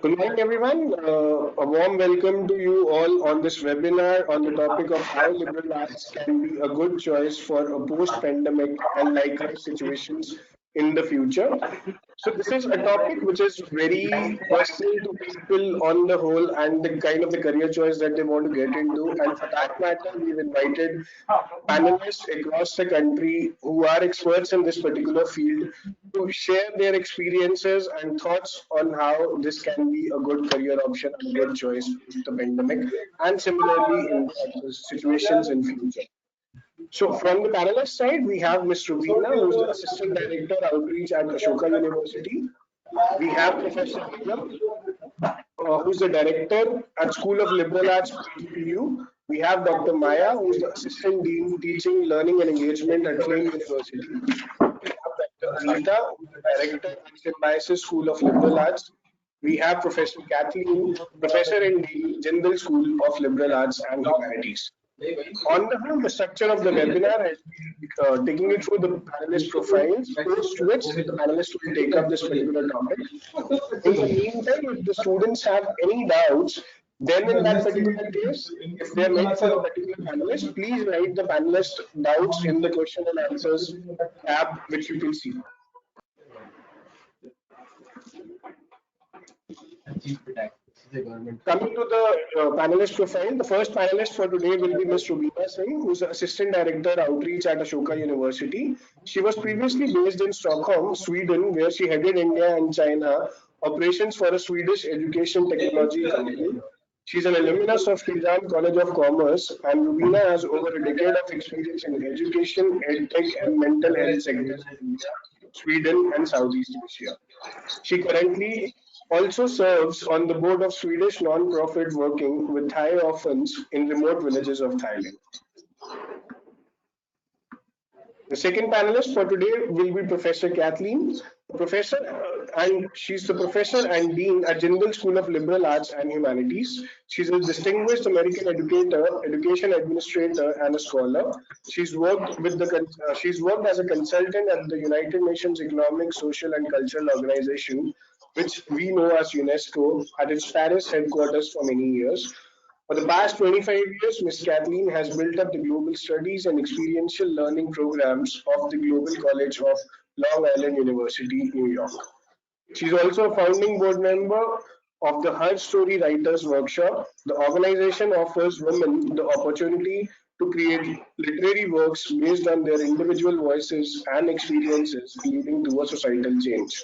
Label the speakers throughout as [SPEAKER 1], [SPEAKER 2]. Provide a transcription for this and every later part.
[SPEAKER 1] Good morning, everyone. A warm welcome to you all on this webinar on the topic of how liberal arts can be a good choice for a post-pandemic and likely situations in the future. So this is a topic which is very personal to people on the whole and the kind of the career choice that they want to get into. And for that matter, we've invited panelists across the country who are experts in this particular field to share their experiences and thoughts on how this can be a good career option and a good choice post the pandemic and similarly in the situations in future. So from the panelist side, we have Ms. Rubina, who's the Assistant Director Outreach at Ashoka University. We have Professor Nigam, who's the Director at School of Liberal Arts, PTPU. We have Dr. Maya, who's the Assistant Dean Teaching, Learning and Engagement at Flame University. We have Dr. Anita, who's the Director at Symbiosis School of Liberal Arts. We have Professor Kathleen, Professor in Dean, Jindal School of Liberal Arts and Humanities. On the whole, the structure of the webinar has been taking you through the panelist profiles, post which the panelists will take up this particular topic. In the meantime, if the students have any doubts, then in that particular case, if they are meant for a particular panelist, please write the panelist doubts in the question and answers tab, which you can see. Coming to the panelist profile, the first panelist for today will be Ms. Rubina Singh, who's the Assistant Director Outreach at Ashoka University. She was previously based in Stockholm, Sweden, where she headed India and China operations for a Swedish education technology company. She's an alumnus of Shriram College of Commerce, and Rubina has over a decade of experience in education, edtech, and mental health sectors in India, Sweden, and Southeast Asia. She currently also serves on the board of Swedish non-profit working with Thai orphans in remote villages of Thailand. The second panelist for today will be Professor Kathleen. Professor, and she's the professor and dean at Jindal School of Liberal Arts and Humanities. She's a distinguished American educator, education administrator, and a scholar. She's worked as a consultant at the United Nations Economic, Social, and Cultural Organization, which we know as UNESCO, at its Paris headquarters for many years. For the past 25 years, Ms. Kathleen has built up the global studies and experiential learning programs of the Global College of Long Island University, New York. She's also a founding board member of the Her Story Writers Workshop. The organization offers women the opportunity to create literary works based on their individual voices and experiences, leading to a societal change.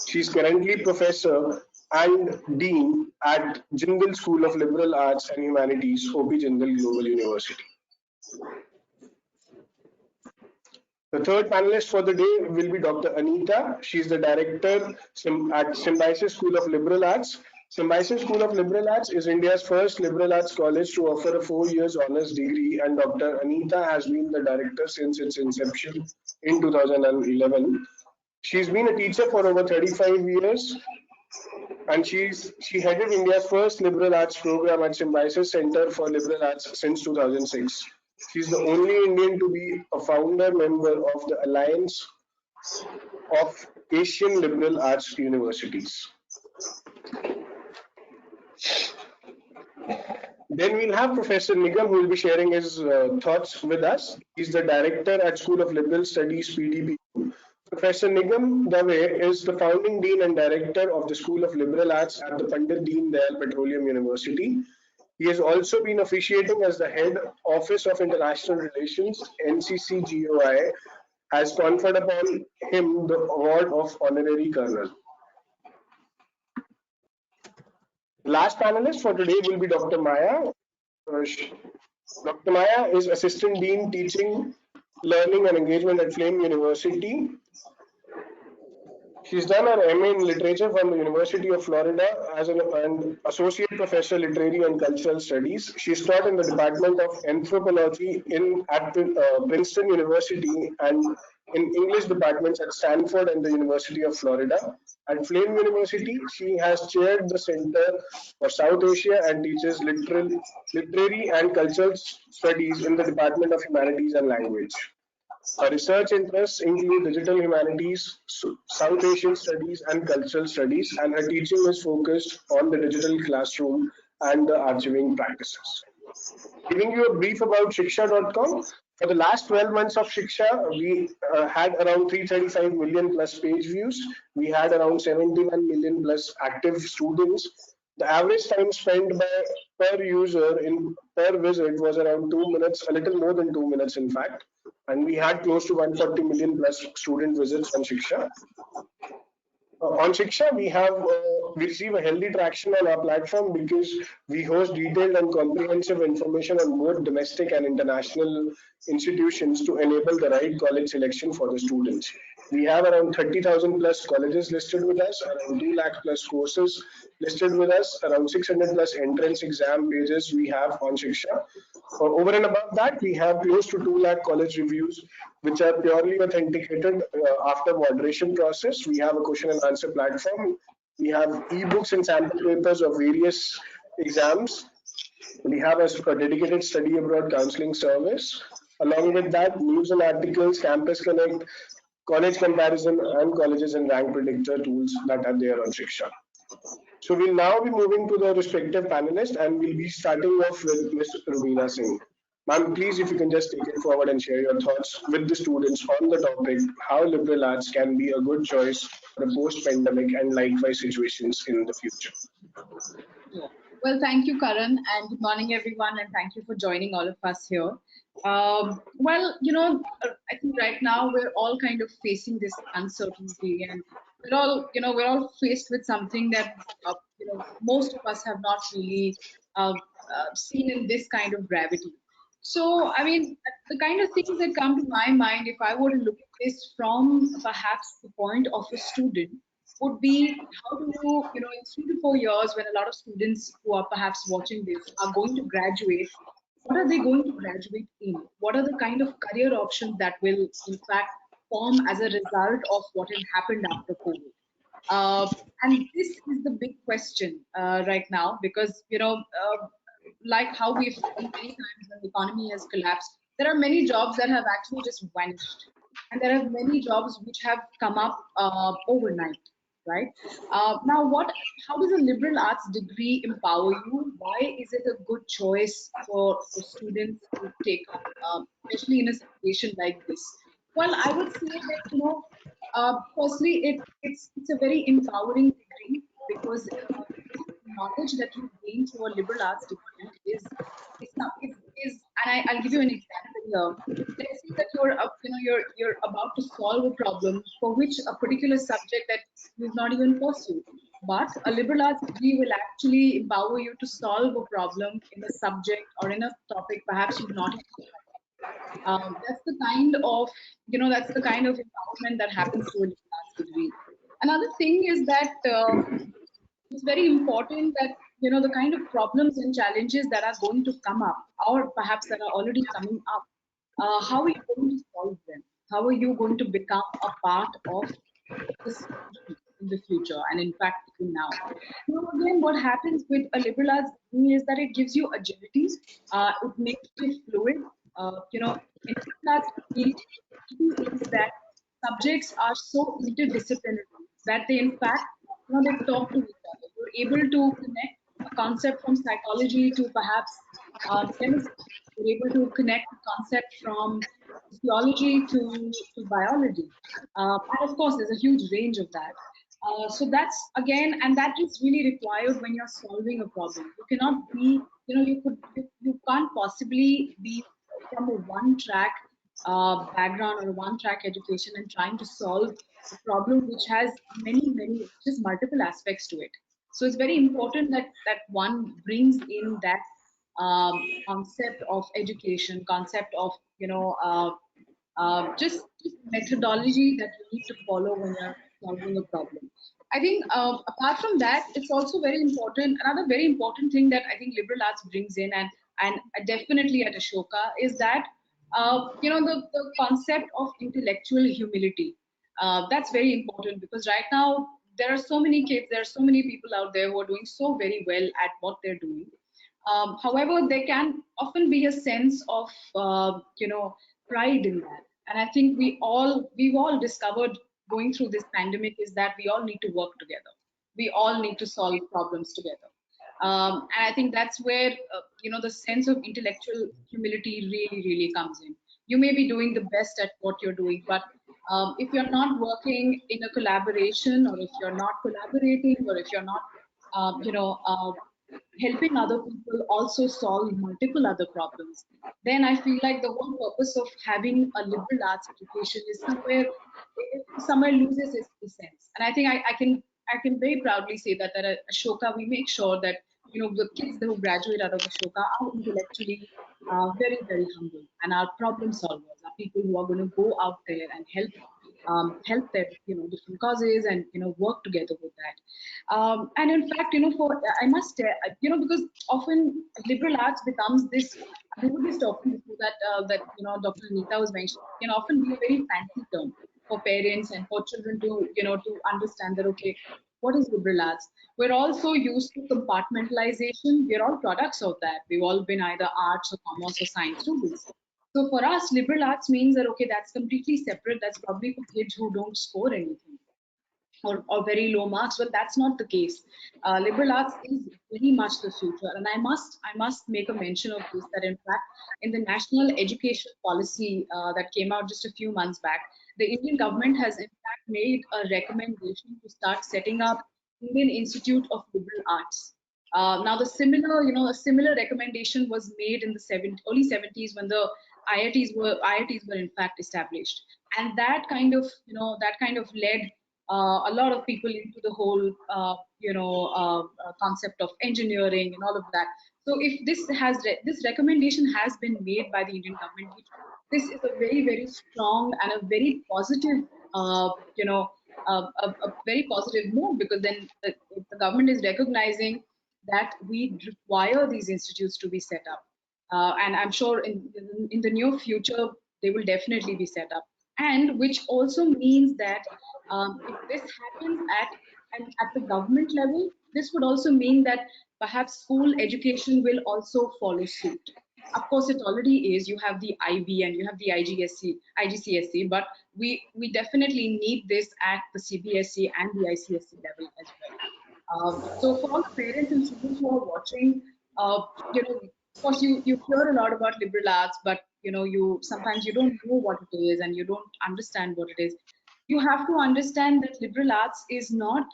[SPEAKER 1] She's currently professor and dean at Jindal School of Liberal Arts and Humanities, OP Jindal Global University. The third panelist for the day will be Dr. Anita. She is the director at Symbiosis School of Liberal Arts. Symbiosis School of Liberal Arts is India's first liberal arts college to offer a 4 years honors degree, and Dr. Anita has been the director since its inception in 2011. She's been a teacher for over 35 years, and she headed India's first liberal arts program at Symbiosis Center for Liberal Arts since 2006. She's the only Indian to be a founder member of the Alliance of Asian Liberal Arts Universities. Then we'll have Professor Nigam, who will be sharing his thoughts with us. He's the director at School of Liberal Studies, PDPU. Professor Nigam Dave is the founding dean and director of the School of Liberal Arts at the Pandit Deen Dayal Petroleum University. He has also been officiating as the head Office of International Relations, NCCGOI, has conferred upon him the award of Honorary Colonel. The last panelist for today will be Dr. Maya. Dr. Maya is Assistant Dean Teaching, Learning and Engagement at Flame University. She's done her MA in Literature from the University of Florida as an Associate Professor Literary and Cultural Studies. She's taught in the Department of Anthropology at Princeton University and in English departments at Stanford and the University of Florida. At Flame University, she has chaired the Center for South Asia and teaches literary and cultural studies in the Department of Humanities and Language. Her research interests include digital humanities, South Asian studies, and cultural studies, and her teaching is focused on the digital classroom and the archiving practices. Giving you a brief about shiksha.com. For the last 12 months of Shiksha, we had around 335 million plus page views. We had around 71 million plus active students. The average time spent by per user in per visit was around 2 minutes, a little more than 2 minutes, in fact. And we had close to 140 million plus student visits on Shiksha. On Shiksha, we receive a healthy traction on our platform because we host detailed and comprehensive information on both domestic and international institutions to enable the right college selection for the students. We have around 30,000 plus colleges listed with us, around 2 lakh plus courses listed with us, around 600 plus entrance exam pages we have on Shiksha. Over and above that, we have close to 2 lakh college reviews, which are purely authenticated after moderation process. We have a question and answer platform. We have ebooks and sample papers of various exams. We have a dedicated study abroad counseling service. Along with that, news and articles, campus connect, college comparison, and colleges and rank predictor tools that are there on Shiksha. So we'll now be moving to the respective panelists, and we'll be starting off with Ms. Rumina Singh. Ma'am, please, if you can just take it forward and share your thoughts with the students on the topic, how liberal arts can be a good choice for a post-pandemic and likewise situations in the future.
[SPEAKER 2] Yeah. Well, thank you, Karan, and good morning, everyone, and thank you for joining all of us here. I think right now we're all kind of facing this uncertainty, and we're all faced with something that most of us have not really seen in this kind of gravity. So, I mean, the kind of things that come to my mind, if I were to look at this from perhaps the point of a student, would be how do in 3 to 4 years, when a lot of students who are perhaps watching this are going to graduate, what are they going to graduate in? What are the kind of career options that will, in fact, form as a result of what has happened after COVID? And this is the big question right now because, like how we've seen many times when the economy has collapsed, there are many jobs that have actually just vanished. And there are many jobs which have come up overnight, right? How does a liberal arts degree empower you? Why is it a good choice for students to take up, especially in a situation like this? Well, I would say that, firstly, it's a very empowering degree because knowledge that you gain through a liberal arts degree is not is and I'll give you an example here. Let's say that you're about to solve a problem for which a particular subject that you've not even pursued. But a liberal arts degree will actually empower you to solve a problem in a subject or in a topic perhaps you've not even tried. That's the kind of that's the kind of empowerment that happens through a liberal arts degree. Another thing is that it's very important that the kind of problems and challenges that are going to come up or perhaps that are already coming up, how are you going to solve them? How are you going to become a part of the solution in the future and in fact even now? Again, what happens with a liberal arts degree is that it gives you agility, it makes you fluid. In liberal arts degree, the key is that subjects are so interdisciplinary that they in fact they talk to each other. You're able to connect a concept from psychology to perhaps chemistry. You're able to connect a concept from physiology to biology. And of course, there's a huge range of that. So that's again, and that is really required when you're solving a problem. You cannot be, you can't possibly be from a one track background or a one track education and trying to solve a problem which has many, just multiple aspects to it. So it's very important that one brings in that concept of education, concept of just methodology that you need to follow when you're solving a problem. I think apart from that, it's also very important. Another very important thing that I think liberal arts brings in, and definitely at Ashoka, is that the concept of intellectual humility. That's very important because right now there are so many kids, there are so many people out there who are doing so very well at what they're doing. However, there can often be a sense of pride in that, And I think we've all discovered going through this pandemic is that we all need to work together. We all need to solve problems together. And I think that's where the sense of intellectual humility really, really comes in. You may be doing the best at what you're doing, but if you're not working in a collaboration, or if you're not collaborating, or if you're not, helping other people also solve multiple other problems, then I feel like the whole purpose of having a liberal arts education is somewhere loses its essence. And I think I can very proudly say that at Ashoka we make sure that the kids who graduate out of Ashoka are intellectually very, very humble and are problem solvers, are people who are going to go out there and help their different causes and work together with that. And in fact, for I must because often liberal arts becomes this. We were just talking before that Dr. Anita was mentioning, can often be a very fancy term for parents and for children to to understand that, okay, what is liberal arts? We're all so used to compartmentalization. We're all products of that. We've all been either arts or commerce or science students. So for us, liberal arts means that, okay, that's completely separate. That's probably for kids who don't score anything, or very low marks, but that's not the case. Liberal arts is very much the future, and I must make a mention of this, that in fact in the national education policy that came out just a few months back, the Indian government has in fact made a recommendation to start setting up Indian Institute of Liberal Arts. Now the a similar recommendation was made in the early 70s, when the IITs were in fact established, and that kind of led a lot of people into the whole concept of engineering and all of that. So if this recommendation has been made by the Indian government, this is a very, very strong and a very positive a very positive move, because then the government is recognizing that we require these institutes to be set up. And I'm sure in the near future they will definitely be set up, and which also means that if this happens at the government level, this would also mean that perhaps school education will also follow suit. Of course, it already is. You have the IB and you have the IGCSE, but we definitely need this at the CBSE and the ICSE level as well. So for all the parents and students who are watching, of course you hear a lot about liberal arts, but you sometimes you don't know what it is and you don't understand what it is. You have to understand that liberal arts is not,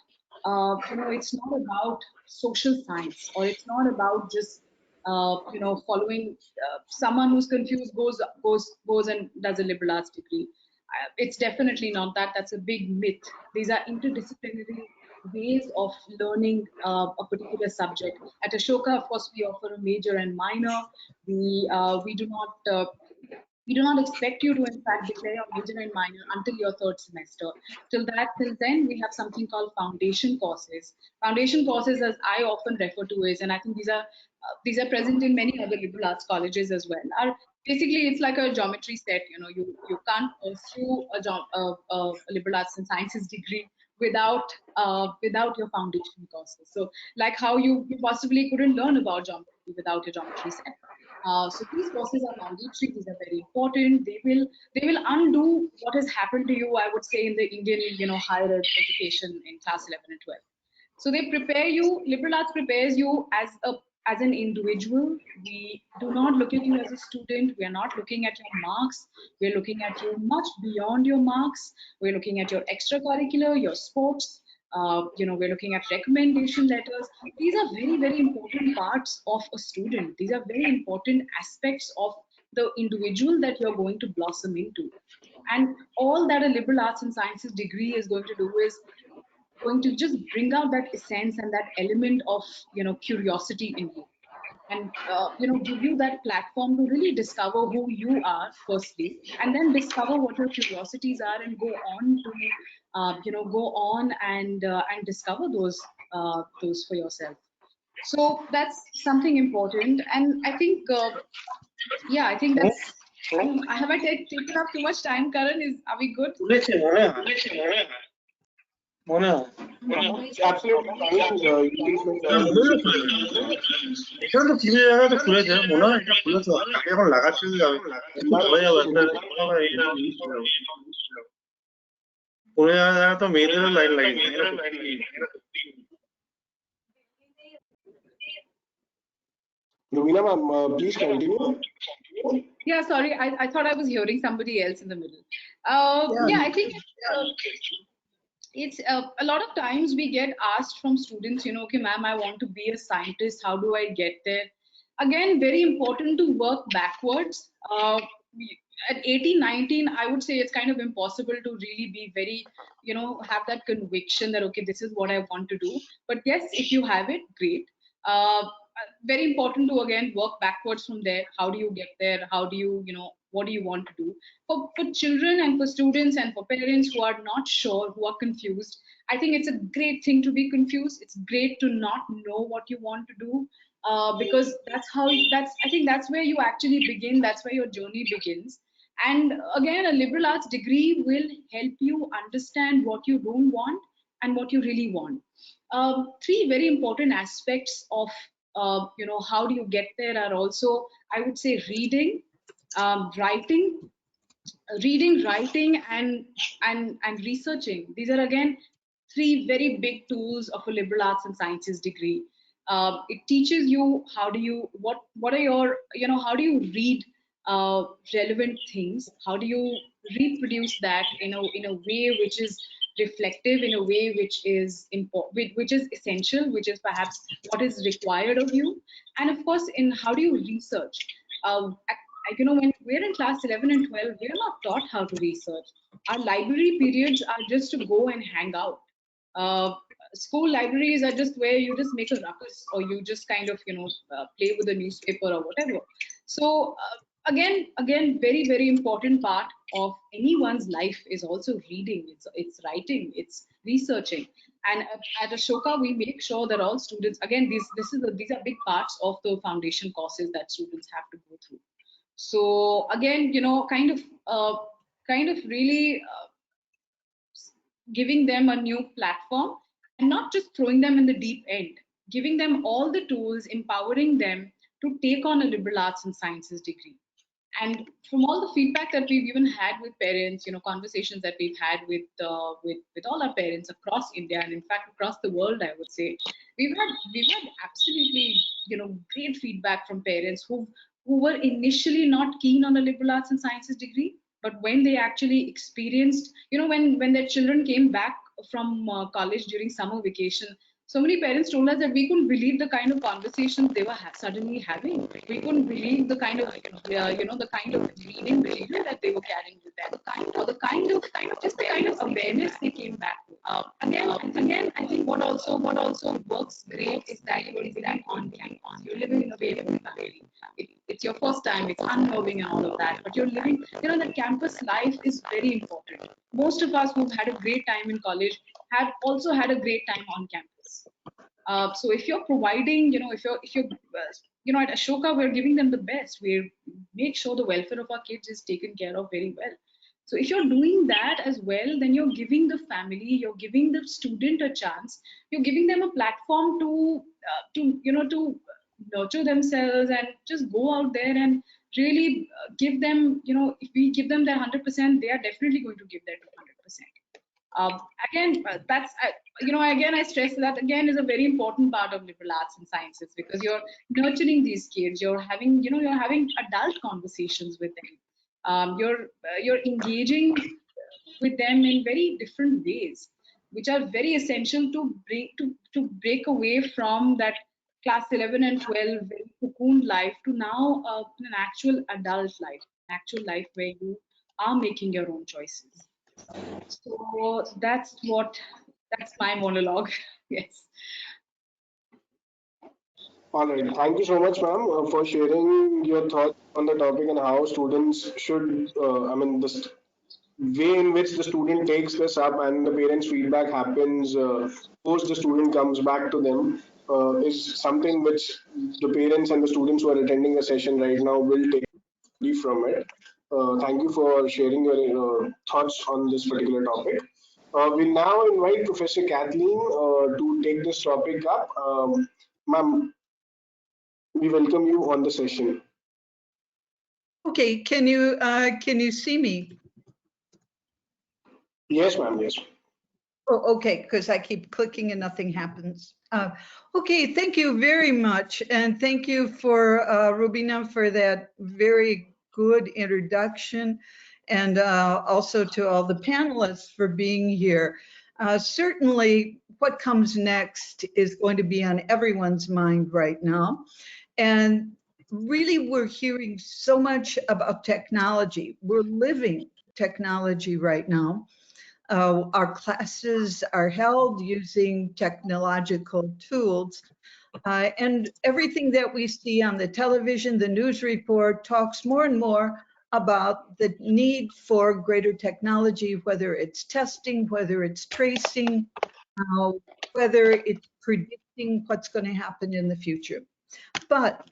[SPEAKER 2] it's not about social science, or it's not about just following someone who's confused goes and does a liberal arts degree. It's definitely not that. That's a big myth. These are interdisciplinary ways of learning a particular subject. At Ashoka, of course, we offer a major and minor. We do not expect you to in fact declare your major and minor until your third semester. Till then, we have something called foundation courses. Foundation courses, as I often refer to, is, and I think these are present in many other liberal arts colleges as well, are basically, it's like a geometry set. You can't pursue a liberal arts and sciences degree without your foundation courses. So like how you possibly couldn't learn about geometry without a geometry set. So these courses are mandatory. These are very important. They will undo what has happened to you, I would say, in the Indian higher education in class 11 and 12. So they prepare you. Liberal arts prepares you as an individual. We do not look at you as a student. We are not looking at your marks. We're looking at you much beyond your marks. We're looking at your extracurricular, your sports. We're looking at recommendation letters. These are very, very important parts of a student. These are very important aspects of the individual that you're going to blossom into. And all that a liberal arts and sciences degree is going to do is going to just bring out that essence and that element of curiosity in you, and give you that platform to really discover who you are firstly, and then discover what your curiosities are, and go on to and discover those for yourself. So that's something important, and I think yeah, I think that's. Have I taken up too much time, Karan? Are we good?
[SPEAKER 3] Listen, Mona. Mona.
[SPEAKER 1] It's absolutely fine. You please
[SPEAKER 3] এটা
[SPEAKER 1] mention
[SPEAKER 3] মনে
[SPEAKER 1] the
[SPEAKER 3] হয় খুলে যাবে। এখানে তো কিছু জায়গাতে খুলেছে, মনে হয় এটা খুলেছে, আমি এখন লাগাচ্ছি যে আমি একটু পরে যাবো, একটা মনে হয় এটা মিস হয়ে যাবো। কোনো জায়গায় তো মেয়েদেরও লাইন লাগিয়েছে, এটা সত্যি।
[SPEAKER 1] Rubina ma'am, please continue.
[SPEAKER 2] Yeah, sorry, I thought I was hearing somebody else in the middle.
[SPEAKER 3] Yeah.
[SPEAKER 2] Yeah, I think it's a lot of times we get asked from students, okay, ma'am, I want to be a scientist. How do I get there? Again, very important to work backwards. At 18, 19, I would say it's kind of impossible to really be very, have that conviction that, okay, this is what I want to do. But yes, if you have it, great. Very important to again work backwards from there. How do you get there? How do you, what do you want to do? For children and for students and for parents who are not sure, who are confused, I think it's a great thing to be confused. It's great to not know what you want to do, because I think that's where you actually begin. That's where your journey begins. And again, a liberal arts degree will help you understand what you don't want and what you really want. Three very important aspects of how do you get there are also, I would say, writing, writing, and researching. These are again three very big tools of a liberal arts and sciences degree. It teaches you how do you what are your how do you read relevant things, how do you reproduce that in a way which is reflective, in a way which is important, which is essential, which is perhaps what is required of you, and of course in how do you research. When we're in class 11 and 12, we're not taught how to research. Our library periods are just to go and hang out. uh, School libraries are just where you just make a ruckus, or you just kind of play with a newspaper or whatever. So again, very very important part of anyone's life is also reading. It's writing, it's researching. And at Ashoka, we make sure that all students, again, these are big parts of the foundation courses that students have to go through. So again, kind of really giving them a new platform, and not just throwing them in the deep end, giving them all the tools, empowering them to take on a liberal arts and sciences degree. And from all the feedback that we've even had with parents, conversations that we've had with all our parents across India, and in fact across the world, I would say, we've had absolutely great feedback from parents who were initially not keen on a liberal arts and sciences degree, but when they actually experienced, when their children came back from college during summer vacation, so many parents told us that we couldn't believe the kind of conversations they were suddenly having. We couldn't believe the kind of, the kind of reading behavior that they were carrying with them, or the kind of awareness they came back with. Again, I think what also works great is that you're living on campus. You're living in a very family. It's your first time. It's unnerving and all of that, but you're living. That campus life is very important. Most of us who've had a great time in college have also had a great time on campus. So if you're providing, if you're at Ashoka, we're giving them the best. We make sure the welfare of our kids is taken care of very well. So if you're doing that as well, then you're giving the family, you're giving the student a chance, you're giving them a platform to nurture themselves and just go out there and really give them, if we give them their 100%, they are definitely going to give their 200%. Again, that's again I stress that again is a very important part of liberal arts and sciences, because you're nurturing these kids, you're having adult conversations with them, you're engaging with them in very different ways, which are very essential to break away from that class 11 and 12 very cocooned life to now an actual adult life, an actual life where you are making your own choices. So that's my monologue. Yes.
[SPEAKER 1] All right. Thank you so much, ma'am, for sharing your thoughts on the topic and how students should, the way in which the student takes this up and the parents' feedback happens post the student comes back to them is something which the parents and the students who are attending the session right now will take from it. Thank you for sharing your thoughts on this particular topic. We now invite Professor Kathleen to take this topic up. Ma'am, we welcome you on the session.
[SPEAKER 4] Okay, can you see me?
[SPEAKER 1] Yes, ma'am. Yes.
[SPEAKER 4] Oh, okay, because I keep clicking and nothing happens. Okay, thank you very much, and thank you for Rubina for that very good introduction, and also to all the panelists for being here. Certainly, what comes next is going to be on everyone's mind right now, and really, we're hearing so much about technology. We're living technology right now. Our classes are held using technological tools. And everything that we see on the television, the news report talks more and more about the need for greater technology, whether it's testing, whether it's tracing, whether it's predicting what's going to happen in the future. But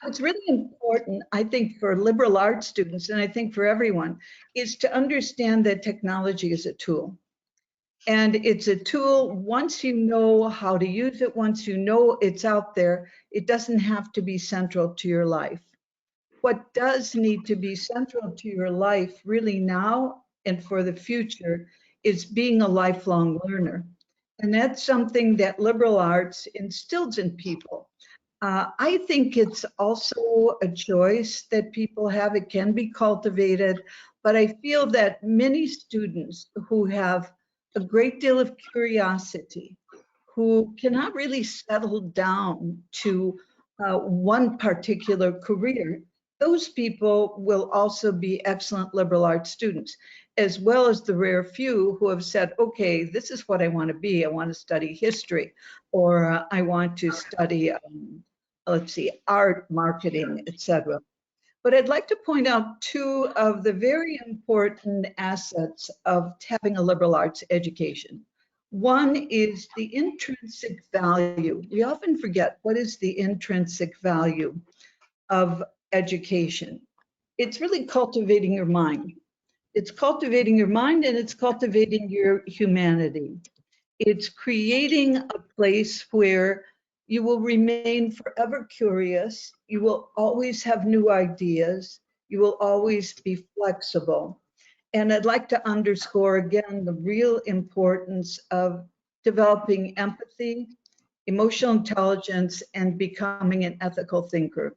[SPEAKER 4] what's really important, I think, for liberal arts students, and I think for everyone, is to understand that technology is a tool. And it's a tool, once you know how to use it, once you know it's out there, it doesn't have to be central to your life. What does need to be central to your life really now and for the future is being a lifelong learner. And that's something that liberal arts instills in people. I think it's also a choice that people have. It can be cultivated, but I feel that many students who have a great deal of curiosity, who cannot really settle down to one particular career, those people will also be excellent liberal arts students, as well as the rare few who have said, okay, this is what I want to be. I want to study history, or I want to study, let's see, art, marketing, etc. But I'd like to point out two of the very important assets of having a liberal arts education. One is the intrinsic value. We often forget what is the intrinsic value of education. It's really cultivating your mind. It's cultivating your mind and it's cultivating your humanity. It's creating a place where you will remain forever curious. You will always have new ideas. You will always be flexible. And I'd like to underscore again the real importance of developing empathy, emotional intelligence, and becoming an ethical thinker.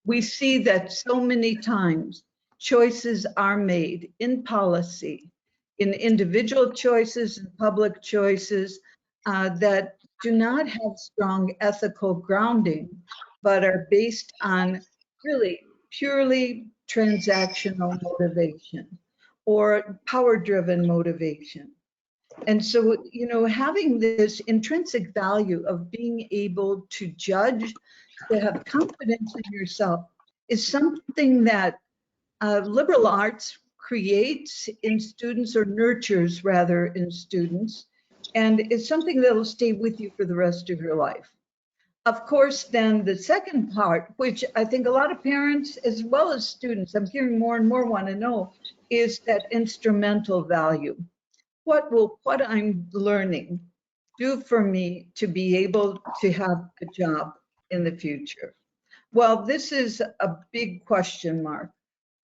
[SPEAKER 4] We see that so many times choices are made in policy, in individual choices and public choices that do not have strong ethical grounding, but are based on really purely transactional motivation or power-driven motivation. And so, you know, having this intrinsic value of being able to judge, to have confidence in yourself is something that liberal arts creates in students, or nurtures rather in students, and it's something that will stay with you for the rest of your life. Of course, then the second part, which I think a lot of parents as well as students, I'm hearing more and more want to know, is that instrumental value. What will what I'm learning do for me to be able to have a job in the future? Well, this is a big question mark.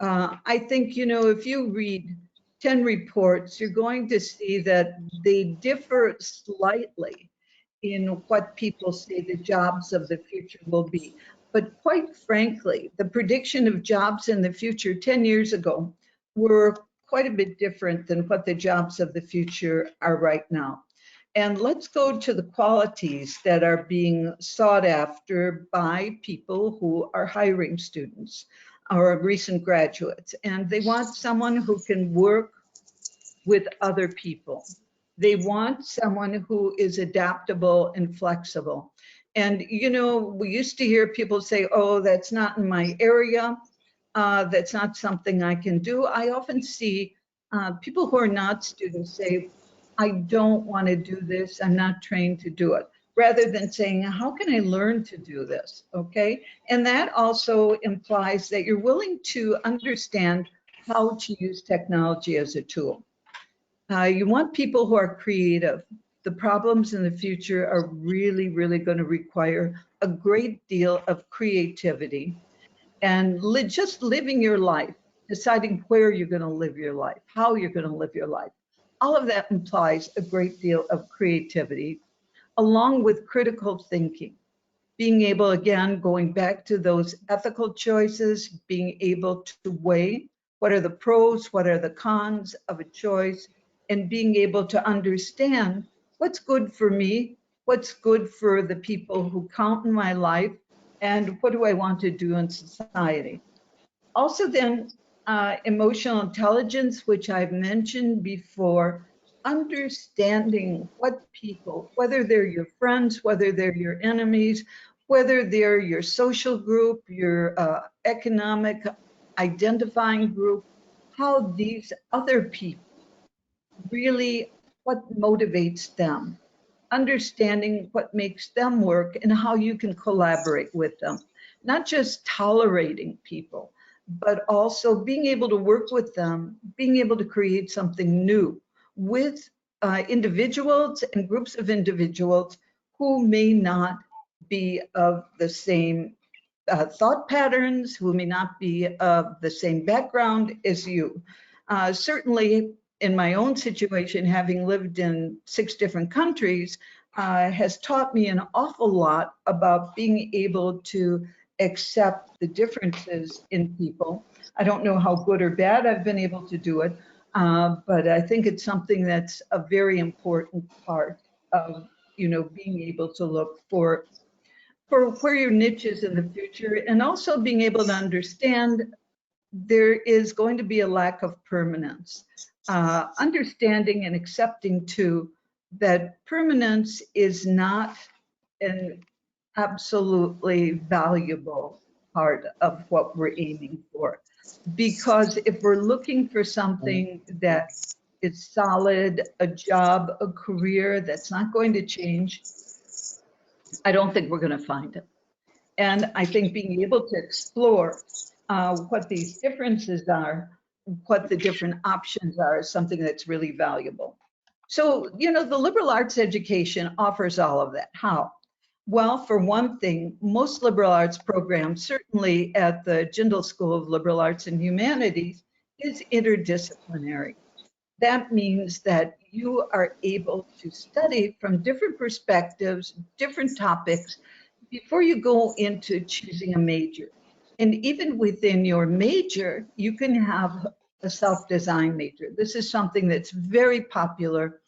[SPEAKER 4] I think, you know, if you read 10 reports, you're going to see that they differ slightly in what people say the jobs of the future will be. But quite frankly, the prediction of jobs in the future 10 years ago were quite a bit different than what the jobs of the future are right now. And let's go to the qualities that are being sought after by people who are hiring students or recent graduates. And they want someone who can work with other people. They want someone who is adaptable and flexible. And, you know, we used to hear people say, oh, that's not in my area. That's not something I can do. I often see people who are not students say, I don't want to do this. I'm not trained to do it, rather than saying, how can I learn to do this? Okay. And that also implies that you're willing to understand how to use technology as a tool. You want people who are creative. The problems in the future are really, really going to require a great deal of creativity and just living your life, deciding where you're going to live your life, how you're going to live your life. All of that implies a great deal of creativity, along with critical thinking. Being able, again, going back to those ethical choices, being able to weigh what are the pros, what are the cons of a choice, and being able to understand what's good for me, what's good for the people who count in my life, and what do I want to do in society. Also then, emotional intelligence, which I've mentioned before, understanding what people, whether they're your friends, whether they're your enemies, whether they're your social group, your economic identifying group, how these other people really, what motivates them, understanding what makes them work and how you can collaborate with them, not just tolerating people, but also being able to work with them, being able to create something new with individuals and groups of individuals who may not be of the same thought patterns, who may not be of the same background as you. Certainly, in my own situation, having lived in 6 different countries, has taught me an awful lot about being able to accept the differences in people. I don't know how good or bad I've been able to do it, but I think it's something that's a very important part of, being able to look for where your niche is in the future, and also being able to understand there is going to be a lack of permanence. Understanding and accepting too that permanence is not an absolutely valuable part of what we're aiming for. Because if we're looking for something that is solid, a job, a career that's not going to change, I don't think we're going to find it. And I think being able to explore what these differences are, what the different options are, is something that's really valuable. So, the liberal arts education offers all of that. How? Well, for one thing, most liberal arts programs, certainly at the Jindal School of Liberal Arts and Humanities, is interdisciplinary. That means that you are able to study from different perspectives, different topics, before you go into choosing a major. And even within your major, you can have a self-design major. This is something that's very popular,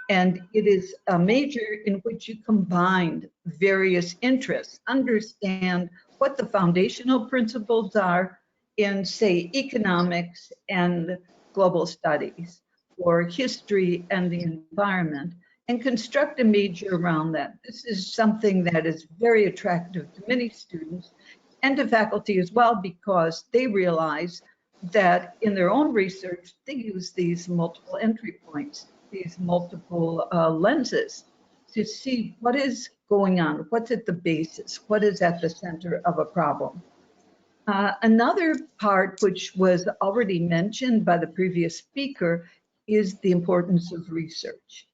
[SPEAKER 4] and it is a major in which you combine various interests, understand what the foundational principles are in, say, economics and global studies, or history and the environment, and construct a major around that. This is something that is very attractive to many students and to faculty as well, because they realize that in their own research, they use these multiple entry points, these multiple lenses to see what is going on, what's at the basis, what is at the center of a problem. Another part, which was already mentioned by the previous speaker, is the importance of research.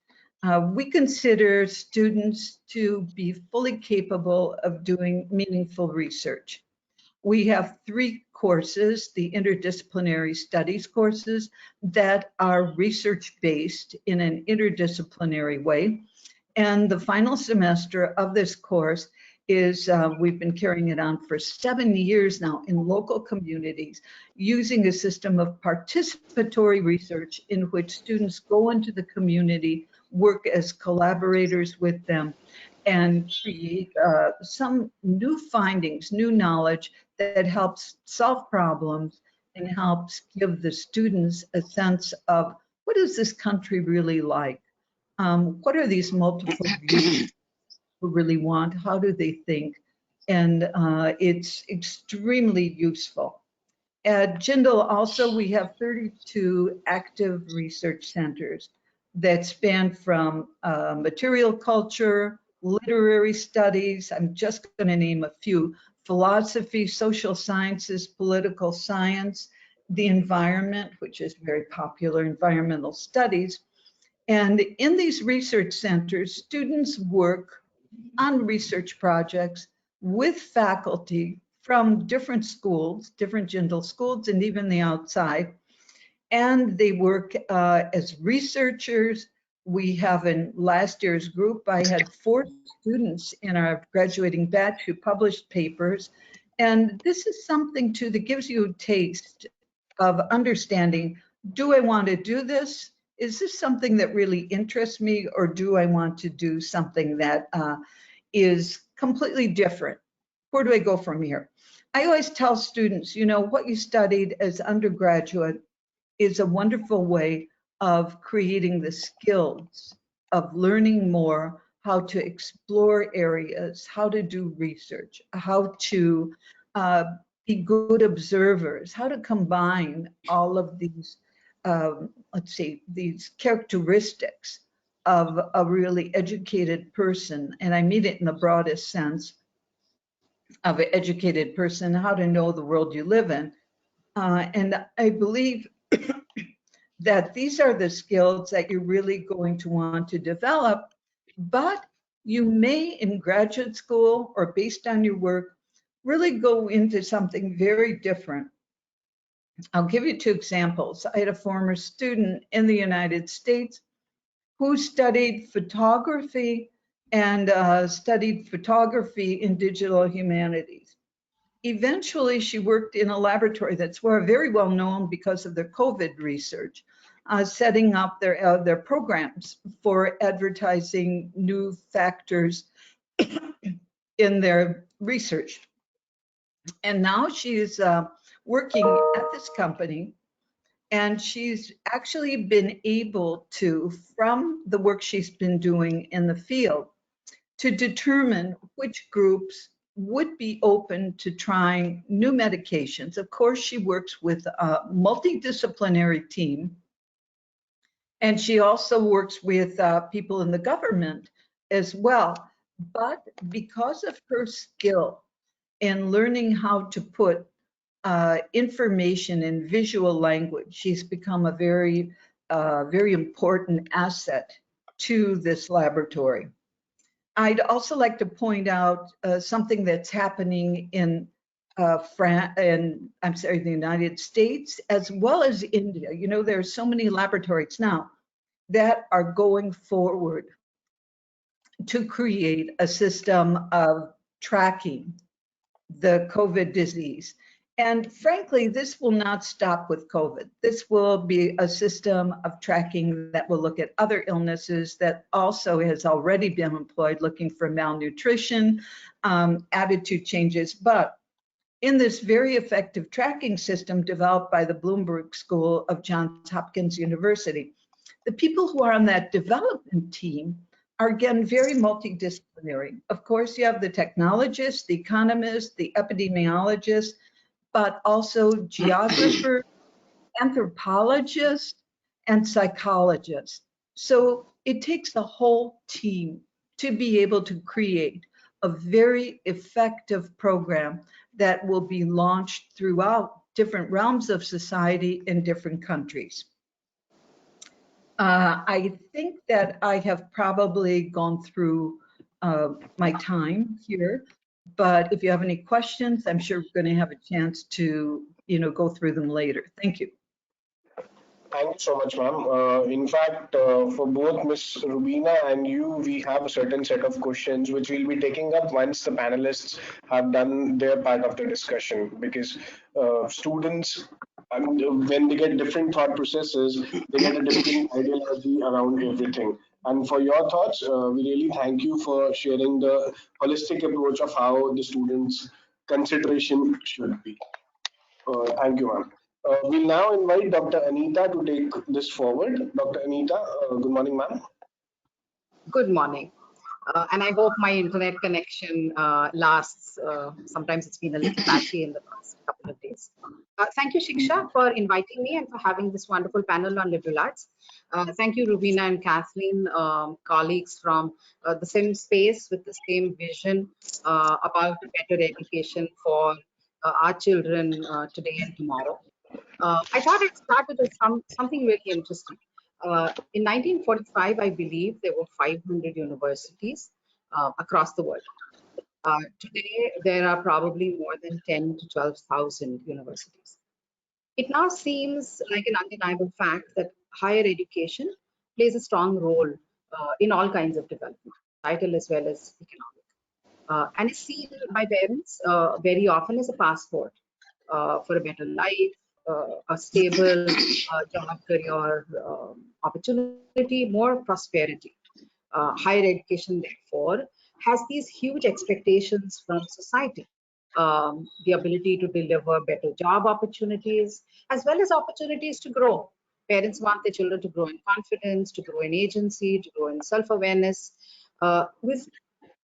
[SPEAKER 4] We consider students to be fully capable of doing meaningful research. We have 3 courses, the interdisciplinary studies courses, that are research-based in an interdisciplinary way. And the final semester of this course is, we've been carrying it on for 7 years now in local communities, using a system of participatory research in which students go into the community, work as collaborators with them, and create some new findings, new knowledge that helps solve problems and helps give the students a sense of what is this country really like? What are these multiple views who really want? How do they think? And it's extremely useful. At Jindal also, we have 32 active research centers that span from material culture, literary studies, I'm just going to name a few, philosophy, social sciences, political science, the environment, which is very popular, environmental studies, And in these research centers, students work on research projects with faculty from different schools, different Jindal schools, and even the outside. And they work as researchers. We have in last year's group, I had 4 students in our graduating batch who published papers. And this is something too that gives you a taste of understanding, do I want to do this? Is this something that really interests me, or do I want to do something that is completely different? Where do I go from here? I always tell students, you know, what you studied as undergraduate is a wonderful way of creating the skills of learning more, how to explore areas, how to do research, how to be good observers, how to combine all of these, let's see, these characteristics of a really educated person. And I mean it in the broadest sense of an educated person, how to know the world you live in. And I believe that these are the skills that you're really going to want to develop, but you may in graduate school or based on your work really go into something very different. I'll give you 2 examples. I had a former student in the United States who studied photography and studied photography in digital humanities. Eventually, she worked in a laboratory that's very well known because of their COVID research, setting up their programs for advertising new factors in their research. And now she's working at this company, and she's actually been able to, from the work she's been doing in the field, to determine which groups would be open to trying new medications. Of course, she works with a multidisciplinary team, and she also works with people in the government as well. But because of her skill in learning how to put information in visual language, she's become a very, very important asset to this laboratory. I'd also like to point out something that's happening in the United States as well as India. You know, there are so many laboratories now that are going forward to create a system of tracking the COVID disease. And frankly, this will not stop with COVID. This will be a system of tracking that will look at other illnesses that also has already been employed, looking for malnutrition, attitude changes. But in this very effective tracking system developed by the Bloomberg School of Johns Hopkins University, the people who are on that development team are again very multidisciplinary. Of course, you have the technologists, the economists, the epidemiologists, but also geographers, anthropologists, and psychologists. So it takes the whole team to be able to create a very effective program that will be launched throughout different realms of society in different countries. I think that I have probably gone through my time here, but if you have any questions, I'm sure we're going to have a chance to, go through them later. Thank you.
[SPEAKER 1] Thank you so much, ma'am. In fact, for both Miss Rubina and you, we have a certain set of questions which we'll be taking up once the panelists have done their part of the discussion. Because students, when they get different thought processes, they get a different ideology around everything. And for your thoughts, we really thank you for sharing the holistic approach of how the students' consideration should be. Thank you, ma'am. We'll now invite Dr. Anita to take this forward. Dr. Anita, good morning, ma'am.
[SPEAKER 5] Good morning. And I hope my internet connection lasts. Sometimes it's been a little patchy in the past couple of days. Thank you, Shiksha, for inviting me and for having this wonderful panel on liberal arts. Thank you, Rubina and Kathleen, colleagues from the same space with the same vision about better education for our children today and tomorrow. I thought I'd start with something really interesting. In 1945, I believe there were 500 universities across the world. Today, there are probably more than 10 to 12,000 universities. It now seems like an undeniable fact that higher education plays a strong role in all kinds of development, societal as well as economic, and is seen by parents very often as a passport for a better life, a stable job, career, opportunity, more prosperity. Higher education, therefore, has these huge expectations from society. The ability to deliver better job opportunities, as well as opportunities to grow. Parents want their children to grow in confidence, to grow in agency, to grow in self-awareness, with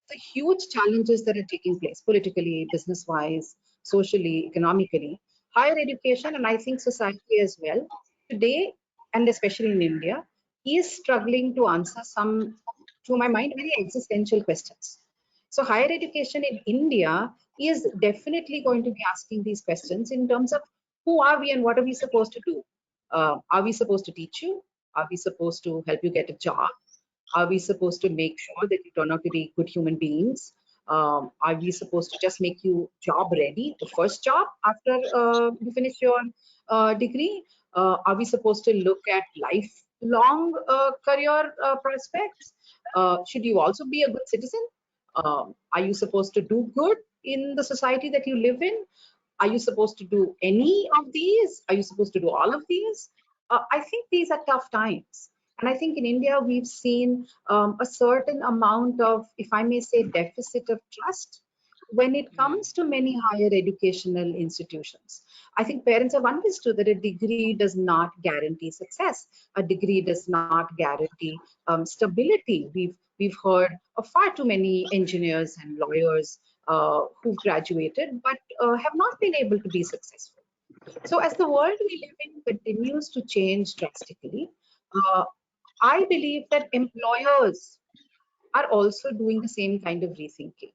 [SPEAKER 5] the huge challenges that are taking place politically, business-wise, socially, economically. Higher education, and I think society as well, today, and especially in India, is struggling to answer some, to my mind, very existential questions. So higher education in India is definitely going to be asking these questions in terms of who are we and what are we supposed to do? Are we supposed to teach you? Are we supposed to help you get a job? Are we supposed to make sure that you turn out to be good human beings? Are we supposed to just make you job ready, the first job after you finish your degree? Are we supposed to look at lifelong career prospects? Should you also be a good citizen? Are you supposed to do good in the society that you live in? Are you supposed to do any of these? Are you supposed to do all of these? I think these are tough times. And I think in India, we've seen a certain amount of, if I may say, deficit of trust when it comes to many higher educational institutions. I think parents have understood that a degree does not guarantee success. A degree does not guarantee stability. We've heard of far too many engineers and lawyers who've graduated but have not been able to be successful. So as the world we live in continues to change drastically, uh, I believe that employers are also doing the same kind of rethinking.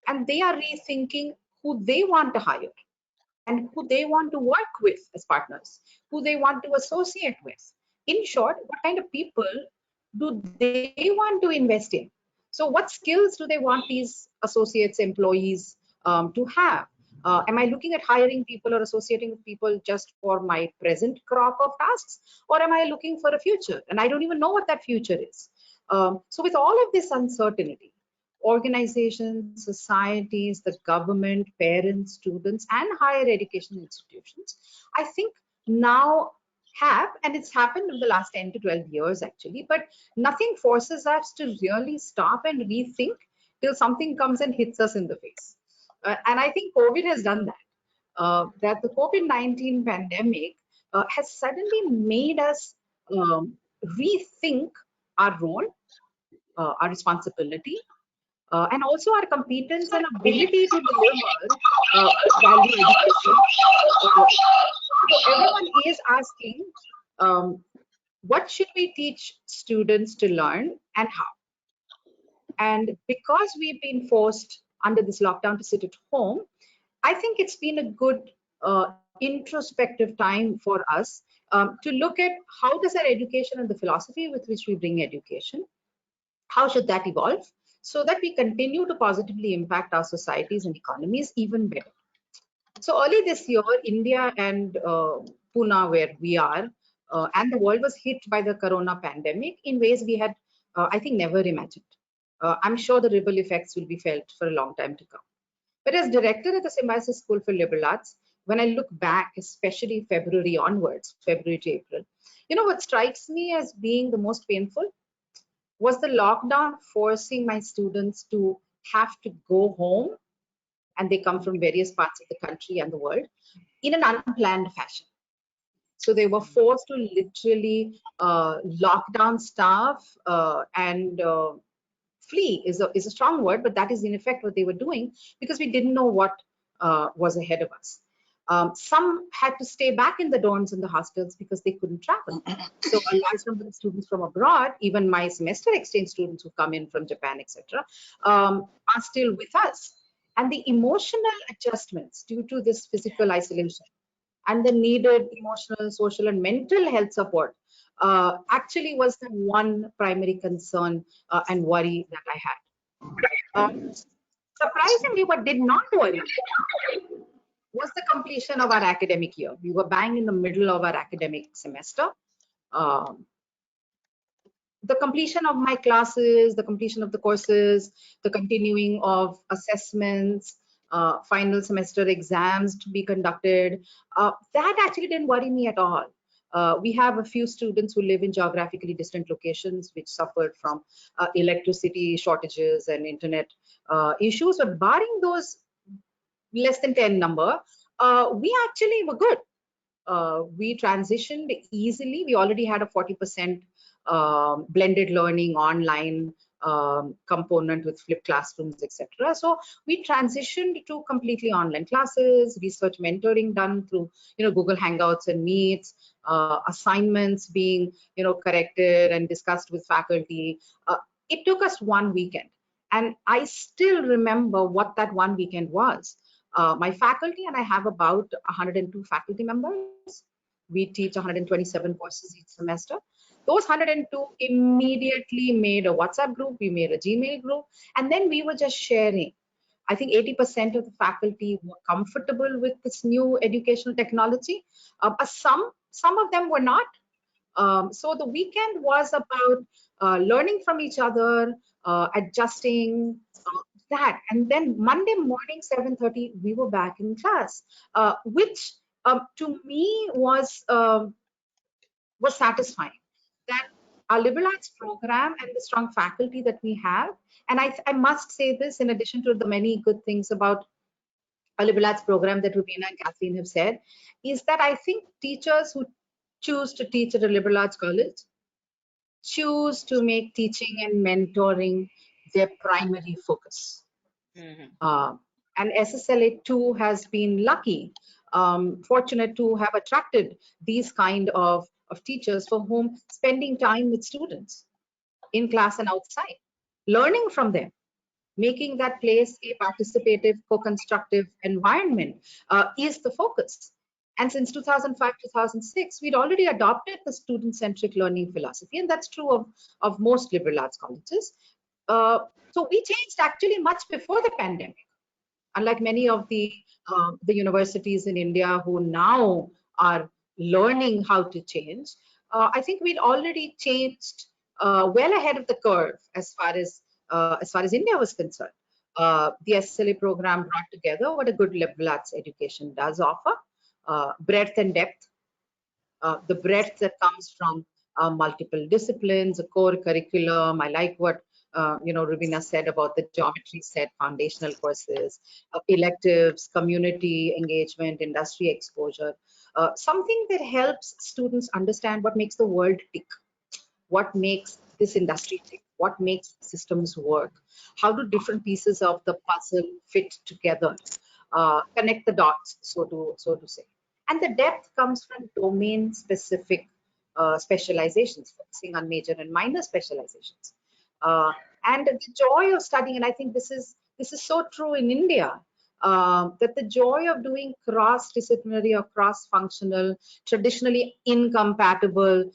[SPEAKER 5] And they are rethinking who they want to hire and who they want to work with as partners, who they want to associate with. In short, what kind of people do they want to invest in? So, what skills do they want these associates, employees to have? Am I looking at hiring people or associating with people just for my present crop of tasks, or am I looking for a future? And I don't even know what that future is. So, with all of this uncertainty, organizations, societies, the government, parents, students, and higher education institutions, I think now have, and it's happened in the last 10 to 12 years actually, but nothing forces us to really stop and rethink till something comes and hits us in the face. And I think COVID has done that. That the COVID-19 pandemic has suddenly made us rethink our role, our responsibility, and also our competence and ability to deliver value education. So everyone is asking, what should we teach students to learn and how? And because we've been forced under this lockdown to sit at home, I think it's been a good introspective time for us to look at how does our education and the philosophy with which we bring education, how should that evolve so that we continue to positively impact our societies and economies even better. So early this year, India and Pune, where we are, and the world was hit by the corona pandemic in ways we had, I think, never imagined. I'm sure the ripple effects will be felt for a long time to come. But as director at the Symbiosis School for Liberal Arts, when I look back, especially February onwards, February to April, you know what strikes me as being the most painful was the lockdown forcing my students to have to go home, and they come from various parts of the country and the world, in an unplanned fashion. So they were forced to literally lock down staff and flee is a strong word, but that is in effect what they were doing because we didn't know what was ahead of us. Some had to stay back in the dorms and the hostels because they couldn't travel. So a large number of students from abroad, even my semester exchange students who come in from Japan, etc., are still with us. And the emotional adjustments due to this physical isolation and the needed emotional, social, and mental health support actually was the one primary concern and worry that I had. Surprisingly, what did not worry me was the completion of our academic year. We were bang in the middle of our academic semester. Um, the completion of my classes, the completion of the courses, the continuing of assessments, final semester exams to be conducted, that actually didn't worry me at all. We have a few students who live in geographically distant locations which suffered from electricity shortages and internet issues, but barring those less than 10 number, we actually were good. We transitioned easily. We already had a 40% blended learning online component with flipped classrooms, etc. So we transitioned to completely online classes, research mentoring done through Google Hangouts and Meets, assignments being corrected and discussed with faculty. It took us one weekend, and I still remember what that one weekend was. My faculty, and I have about 102 faculty members. We teach 127 courses each semester. Those 102 immediately made a WhatsApp group, we made a Gmail group, and then we were just sharing. I think 80% of the faculty were comfortable with this new educational technology. Some of them were not. So the weekend was about learning from each other, adjusting that. And then Monday morning, 7:30, we were back in class, which to me was satisfying. That our liberal arts program and the strong faculty that we have, and I must say this in addition to the many good things about a liberal arts program that Rubina and Kathleen have said, is that I think teachers who choose to teach at a liberal arts college choose to make teaching and mentoring their primary focus. And SSLA 2 has been lucky, fortunate to have attracted these kind of teachers for whom spending time with students in class and outside, learning from them, making that place a participative, co-constructive environment is the focus. And since 2005, 2006, we'd already adopted the student-centric learning philosophy, and that's true of most liberal arts colleges. So we changed actually much before the pandemic. Unlike many of the universities in India who now are learning how to change, I think we'd already changed well ahead of the curve as far as India was concerned. The SSLA program brought together what a good liberal arts education does offer: breadth and depth. The breadth that comes from multiple disciplines, a core curriculum. I like what Rubina said about the geometry set, foundational courses, electives, community engagement, industry exposure, something that helps students understand what makes the world tick, what makes this industry tick, what makes systems work, how do different pieces of the puzzle fit together, connect the dots, so to say. And the depth comes from domain specific specializations, focusing on major and minor specializations. And the joy of studying, and I think this is so true in India, that the joy of doing cross-disciplinary or cross-functional, traditionally incompatible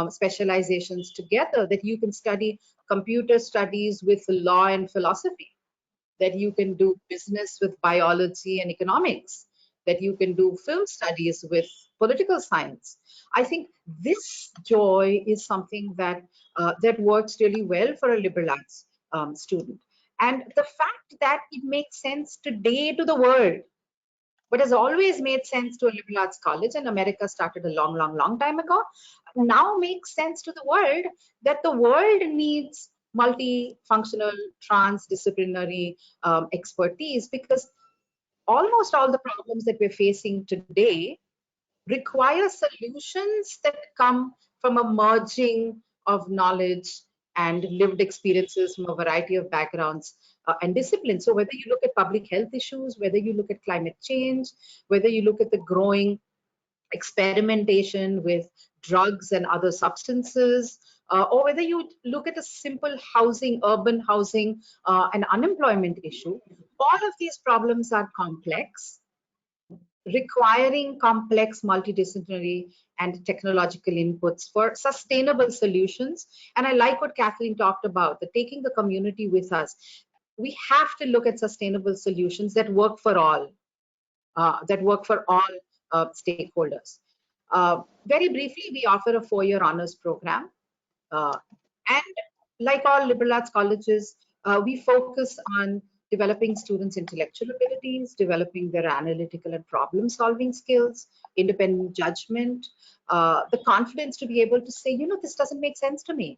[SPEAKER 5] specializations together, that you can study computer studies with law and philosophy, that you can do business with biology and economics, that you can do film studies with political science. I think this joy is something that that works really well for a liberal arts student. And the fact that it makes sense today to the world, but has always made sense to a liberal arts college, and America started a long time ago, now makes sense to the world, that the world needs multifunctional, transdisciplinary expertise, because almost all the problems that we're facing today require solutions that come from a merging of knowledge and lived experiences from a variety of backgrounds and disciplines. So whether you look at public health issues, whether you look at climate change, whether you look at the growing experimentation with drugs and other substances, or whether you look at a simple housing, urban housing, and unemployment issue, all of these problems are complex, requiring complex multidisciplinary and technological inputs for sustainable solutions. And I like what Kathleen talked about, the taking the community with us. We have to look at sustainable solutions that work for all, stakeholders. Very briefly, we offer a 4-year honors program. And like all liberal arts colleges, we focus on developing students' intellectual abilities, developing their analytical and problem-solving skills, independent judgment, the confidence to be able to say, this doesn't make sense to me.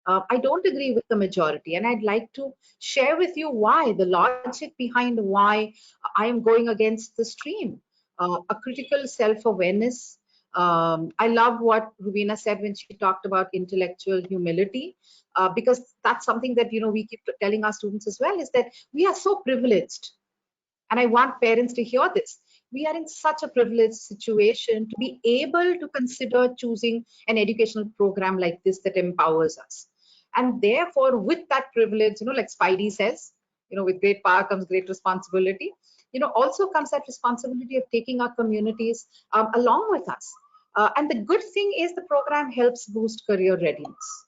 [SPEAKER 5] I don't agree with the majority, and I'd like to share with you why, the logic behind why I am going against the stream. A critical self-awareness. I love what Rubina said when she talked about intellectual humility, because that's something that we keep telling our students as well, is that we are so privileged. And I want parents to hear this. We are in such a privileged situation to be able to consider choosing an educational program like this that empowers us. And therefore, with that privilege, like Spidey says, with great power comes great responsibility. Also comes that responsibility of taking our communities along with us. And the good thing is the program helps boost career readiness.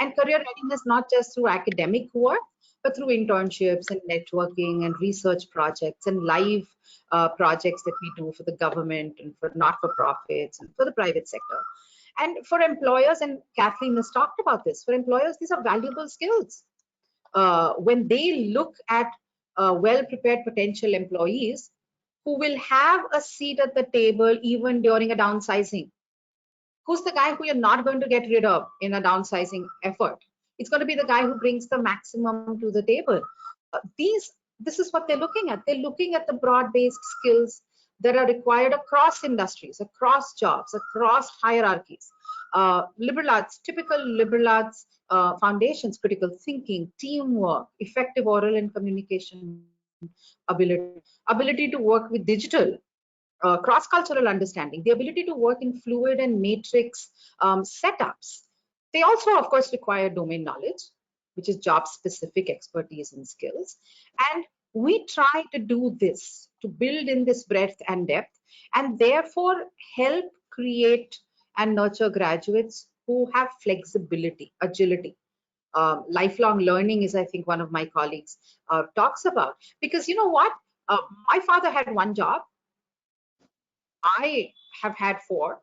[SPEAKER 5] And career readiness, not just through academic work, but through internships and networking and research projects and live projects that we do for the government and for not-for-profits and for the private sector. And for employers, and Kathleen has talked about this, for employers, these are valuable skills. When they look at well-prepared potential employees who will have a seat at the table even during a downsizing. Who's the guy who you're not going to get rid of in a downsizing effort? It's going to be the guy who brings the maximum to the table. This is what they're looking at. They're looking at the broad-based skills that are required across industries, across jobs, across hierarchies. Typical liberal arts foundations, critical thinking, teamwork, effective oral and communication ability to work with digital, cross-cultural understanding, the ability to work in fluid and matrix setups. They also, of course, require domain knowledge, which is job-specific expertise and skills. And we try to do this, to build in this breadth and depth, and therefore help create and nurture graduates who have flexibility, agility. Lifelong learning is, I think, one of my colleagues talks about. Because you know what? My father had one job. I have had 4.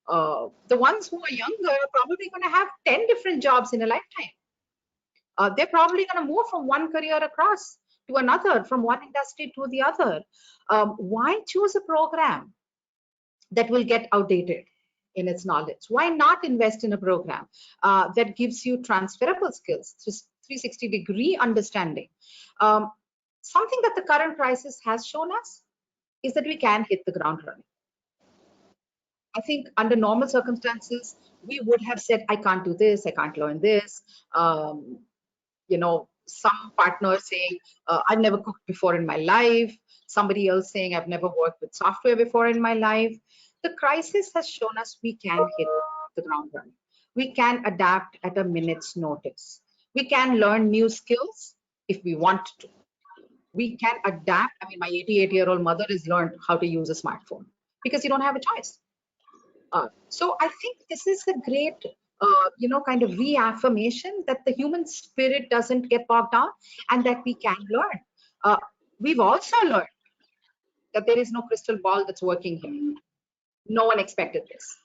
[SPEAKER 5] The ones who are younger are probably going to have 10 different jobs in a lifetime. They're probably going to move from one career across to another, from one industry to the other. Why choose a program that will get outdated in its knowledge? Why not invest in a program that gives you transferable skills, 360-degree understanding? Something that the current crisis has shown us is that we can hit the ground running. I think under normal circumstances, we would have said, I can't do this, I can't learn this. Some partner saying, I've never cooked before in my life. Somebody else saying, I've never worked with software before in my life. The crisis has shown us we can hit the ground running. We can adapt at a minute's notice. We can learn new skills if we want to. We can adapt. I mean, my 88-year-old mother has learned how to use a smartphone because you don't have a choice. So I think this is a great, kind of reaffirmation that the human spirit doesn't get bogged down and that we can learn. We've also learned that there is no crystal ball that's working here. No one expected this.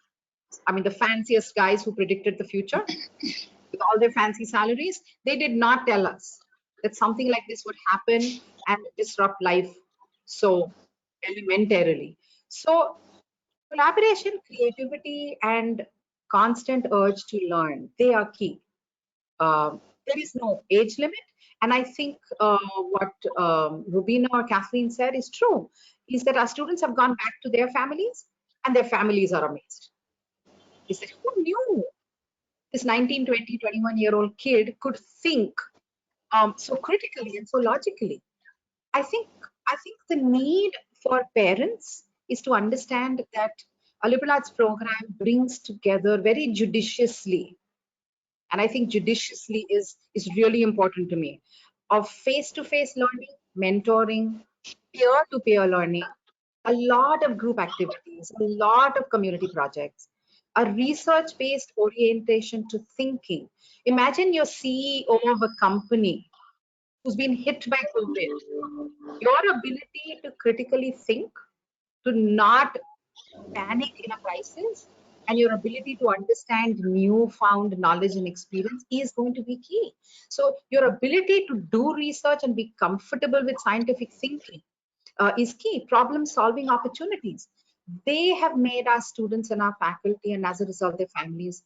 [SPEAKER 5] I mean, the fanciest guys who predicted the future with all their fancy salaries, they did not tell us that something like this would happen and disrupt life so elementarily. So collaboration, creativity, and constant urge to learn, they are key. There is no age limit. And I think what Rubina or Kathleen said is true, is that our students have gone back to their families and their families are amazed. They said, who knew this 19, 20, 21-year-old kid could think so critically and so logically? I think the need for parents is to understand that a liberal arts program brings together very judiciously, and I think judiciously is really important to me, of face-to-face learning, mentoring, peer-to-peer learning, a lot of group activities, a lot of community projects, a research-based orientation to thinking. Imagine you're CEO of a company who's been hit by COVID. Your ability to critically think, to not panic in a crisis, and your ability to understand newfound knowledge and experience is going to be key. So your ability to do research and be comfortable with scientific thinking is key. Problem solving opportunities. They have made our students and our faculty, and as a result, their families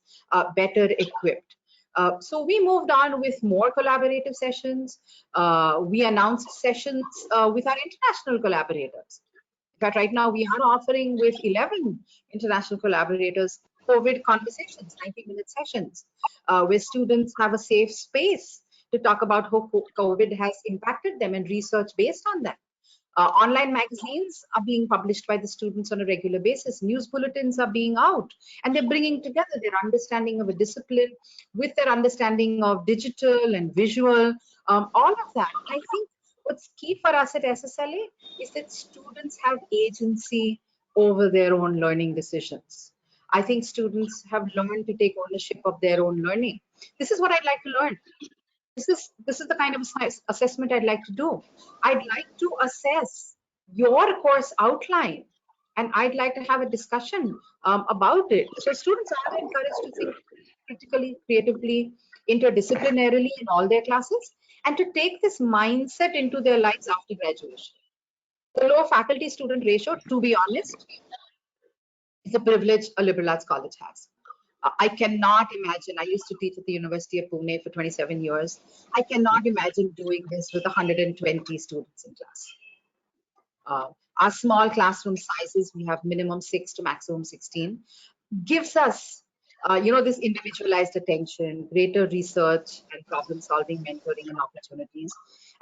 [SPEAKER 5] better equipped. So we moved on with more collaborative sessions. We announced sessions with our international collaborators. In fact, right now we are offering with 11 international collaborators COVID conversations, 90-minute sessions, where students have a safe space to talk about how COVID has impacted them and research based on that. Online magazines are being published by the students on a regular basis. News bulletins are being out, and they're bringing together their understanding of a discipline with their understanding of digital and visual, all of that. I think what's key for us at SSLA is that students have agency over their own learning decisions. I think students have learned to take ownership of their own learning. This is what I'd like to learn. This is the kind of assessment I'd like to do. I'd like to assess your course outline, and I'd like to have a discussion about it. So students are encouraged to think critically, creatively, interdisciplinarily in all their classes, and to take this mindset into their lives after graduation. The low faculty-student ratio, to be honest, is a privilege a liberal arts college has. I cannot imagine, I used to teach at the University of Pune for 27 years. I cannot imagine doing this with 120 students in class. Our small classroom sizes, we have minimum 6 to maximum 16, gives us, this individualized attention, greater research and problem solving, mentoring and opportunities.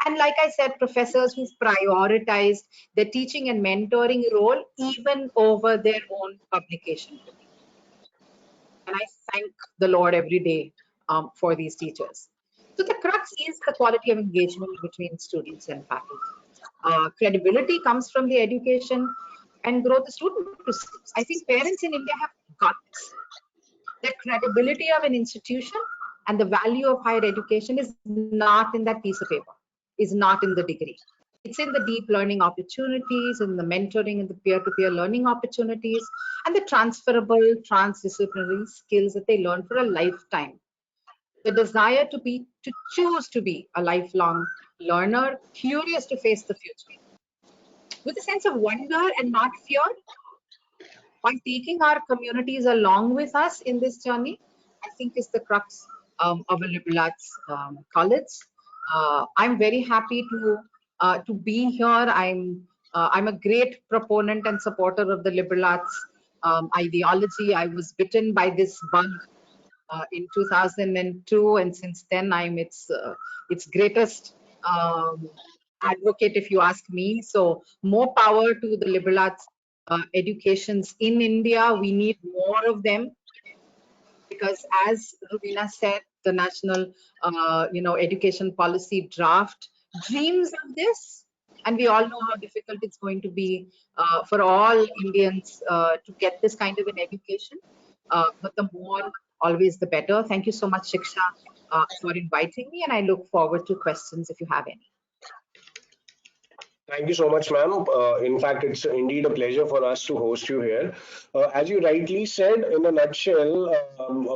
[SPEAKER 5] And like I said, professors who've prioritized their teaching and mentoring role even over their own publication. And I thank the Lord every day for these teachers. So the crux is the quality of engagement between students and faculty. Credibility comes from the education and growth the student receives. I think parents in India have got this. The credibility of an institution and the value of higher education is not in that piece of paper, is not in the degree. It's in the deep learning opportunities, in the mentoring and the peer-to-peer learning opportunities, and the transferable transdisciplinary skills that they learn for a lifetime. The desire to choose to be a lifelong learner, curious to face the future, with a sense of wonder and not fear, by taking our communities along with us in this journey, I think is the crux of a liberal arts college. I'm very happy to be here. I'm a great proponent and supporter of the liberal arts ideology. I was bitten by this bug in 2002, and since then I'm its greatest advocate, if you ask me. So more power to the liberal arts educations in India. We need more of them, because as Rubina said, the national education policy draft dreams of this, and we all know how difficult it's going to be for all Indians to get this kind of an education, but the more, always the better. Thank you so much, Shiksha, for inviting me, and I look forward to questions if you have any.
[SPEAKER 1] Thank you so much, ma'am. In fact, it's indeed a pleasure for us to host you here. As you rightly said, in a nutshell,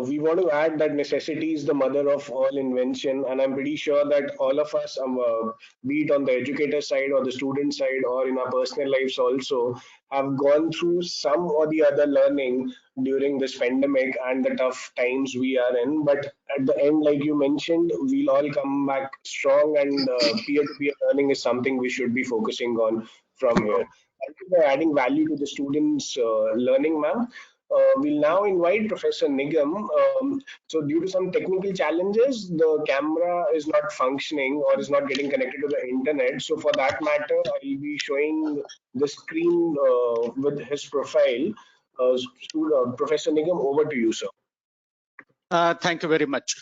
[SPEAKER 1] we want to add that necessity is the mother of all invention, and I'm pretty sure that all of us, be it on the educator side or the student side or in our personal lives also, have gone through some or the other learning during this pandemic and the tough times we are in. But at the end, like you mentioned, we'll all come back strong, and peer-to-peer learning is something we should be focusing on from here. Thank you for adding value to the students' learning, ma'am. We'll now invite Professor Nigam. So due to some technical challenges, the camera is not functioning or is not getting connected to the internet. So for that matter, I'll be showing the screen with his profile. Professor Nigam, over to you, sir.
[SPEAKER 6] Thank you very much.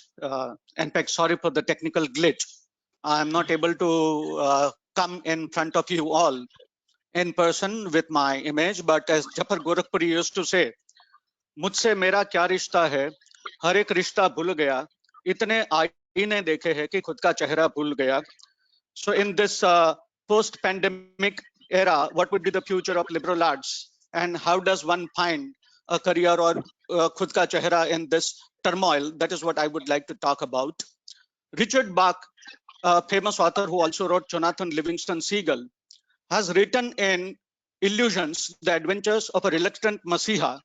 [SPEAKER 6] In fact, sorry for the technical glitch. I'm not able to come in front of you all. in person with my image, but as Japar Gorakhpuri used to say, मुझसे मेरा क्या रिश्ता है, हर एक रिश्ता भूल गया, इतने आईने देखे हैं कि खुद का चेहरा भूल गया. So in this post-pandemic era, what would be the future of liberal arts, and how does one find a career or khud ka chehra in this turmoil? That is what I would like to talk about. Richard Bach, a famous author who also wrote Jonathan Livingston Seagull, has written in Illusions, The Adventures of a Reluctant Messiah,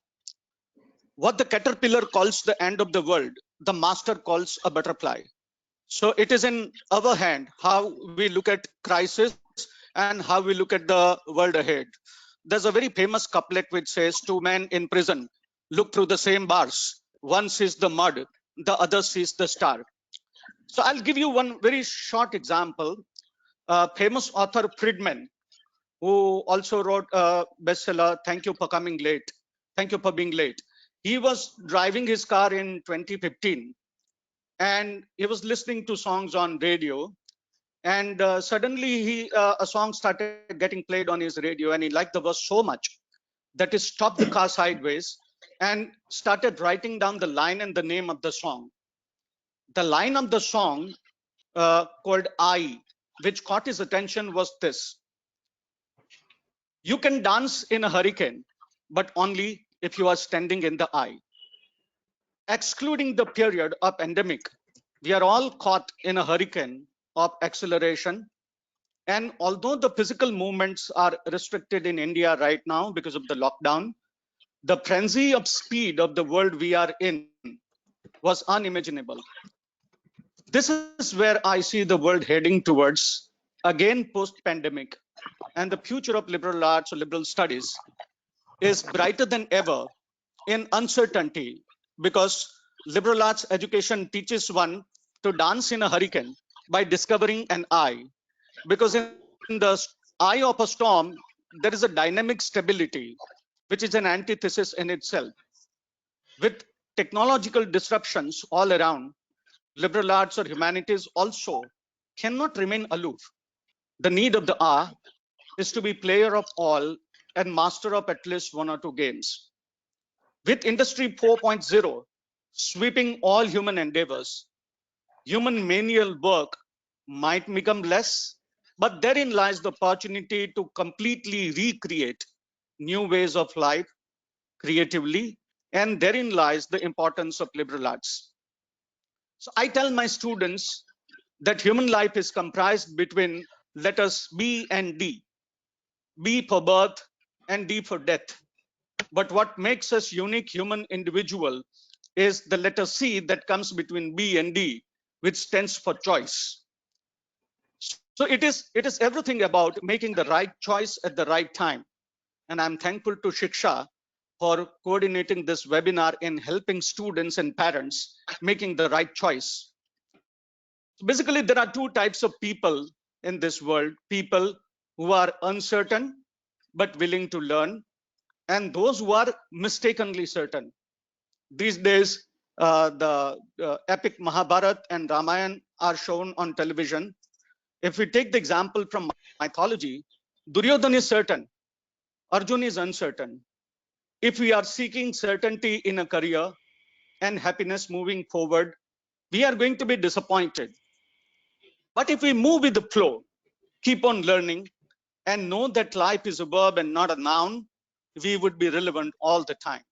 [SPEAKER 6] what the caterpillar calls the end of the world, the master calls a butterfly. So it is in our hand how we look at crisis and how we look at the world ahead. There's a very famous couplet which says, two men in prison look through the same bars. One sees the mud, the other sees the star. So I'll give you one very short example. Famous author Friedman, who also wrote a bestseller, Thank You for Coming Late. Thank You for Being Late. He was driving his car in 2015 and he was listening to songs on radio, and suddenly a song started getting played on his radio, and he liked the verse so much that he stopped the car sideways and started writing down the line and the name of the song. The line of the song called I, which caught his attention, was this: you can dance in a hurricane, but only if you are standing in the eye. Excluding the period of pandemic, we are all caught in a hurricane of acceleration. And although the physical movements are restricted in India right now because of the lockdown, the frenzy of speed of the world we are in was unimaginable. This is where I see the world heading towards, again post-pandemic, and the future of liberal arts or liberal studies is brighter than ever in uncertainty, because liberal arts education teaches one to dance in a hurricane by discovering an eye. Because in the eye of a storm, there is a dynamic stability, which is an antithesis in itself. With technological disruptions all around, liberal arts or humanities also cannot remain aloof. The need of the hour is to be player of all and master of at least one or two games. With Industry 4.0 sweeping all human endeavors, human manual work might become less, but therein lies the opportunity to completely recreate new ways of life creatively, and therein lies the importance of liberal arts. So I tell my students that human life is comprised between letters B and D, B for birth and D for death. But what makes us unique human individual is the letter C that comes between B and D, which stands for choice. So it is everything about making the right choice at the right time. And I'm thankful to Shiksha for coordinating this webinar in helping students and parents making the right choice. Basically, there are two types of people in this world: people who are uncertain but willing to learn, and those who are mistakenly certain. These days, the epic Mahabharata and Ramayana are shown on television. If we take the example from mythology, Duryodhana is certain, Arjun is uncertain. If we are seeking certainty in a career and happiness moving forward, we are going to be disappointed. But if we move with the flow, keep on learning, and know that life is a verb and not a noun, we would be relevant all the time.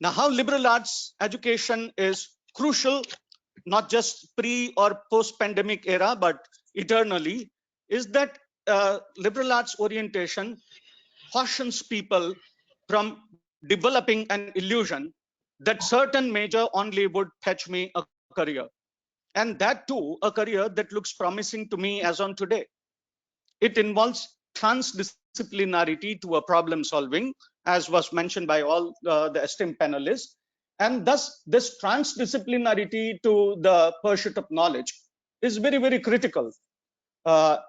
[SPEAKER 6] Now, how liberal arts education is crucial, not just pre or post-pandemic era, but eternally, is that liberal arts orientation cautions people from developing an illusion that certain major only would fetch me a career. And that too, a career that looks promising to me as on today. It involves transdisciplinarity to a problem solving, as was mentioned by all the esteemed panelists. And thus, this transdisciplinarity to the pursuit of knowledge is very, very critical.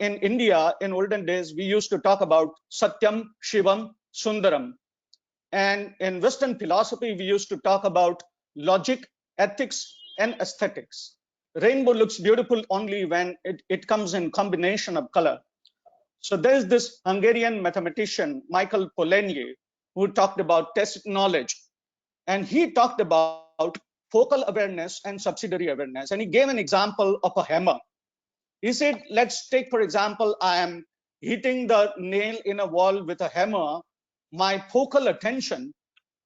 [SPEAKER 6] In India, in olden days, we used to talk about Satyam, Shivam, Sundaram. And in Western philosophy, we used to talk about logic, ethics, and aesthetics. Rainbow looks beautiful only when it comes in combination of color. So there's this Hungarian mathematician, Michael Polanyi, who talked about tacit knowledge. And he talked about focal awareness and subsidiary awareness. And he gave an example of a hammer. He said, let's take, for example, I am hitting the nail in a wall with a hammer. My focal attention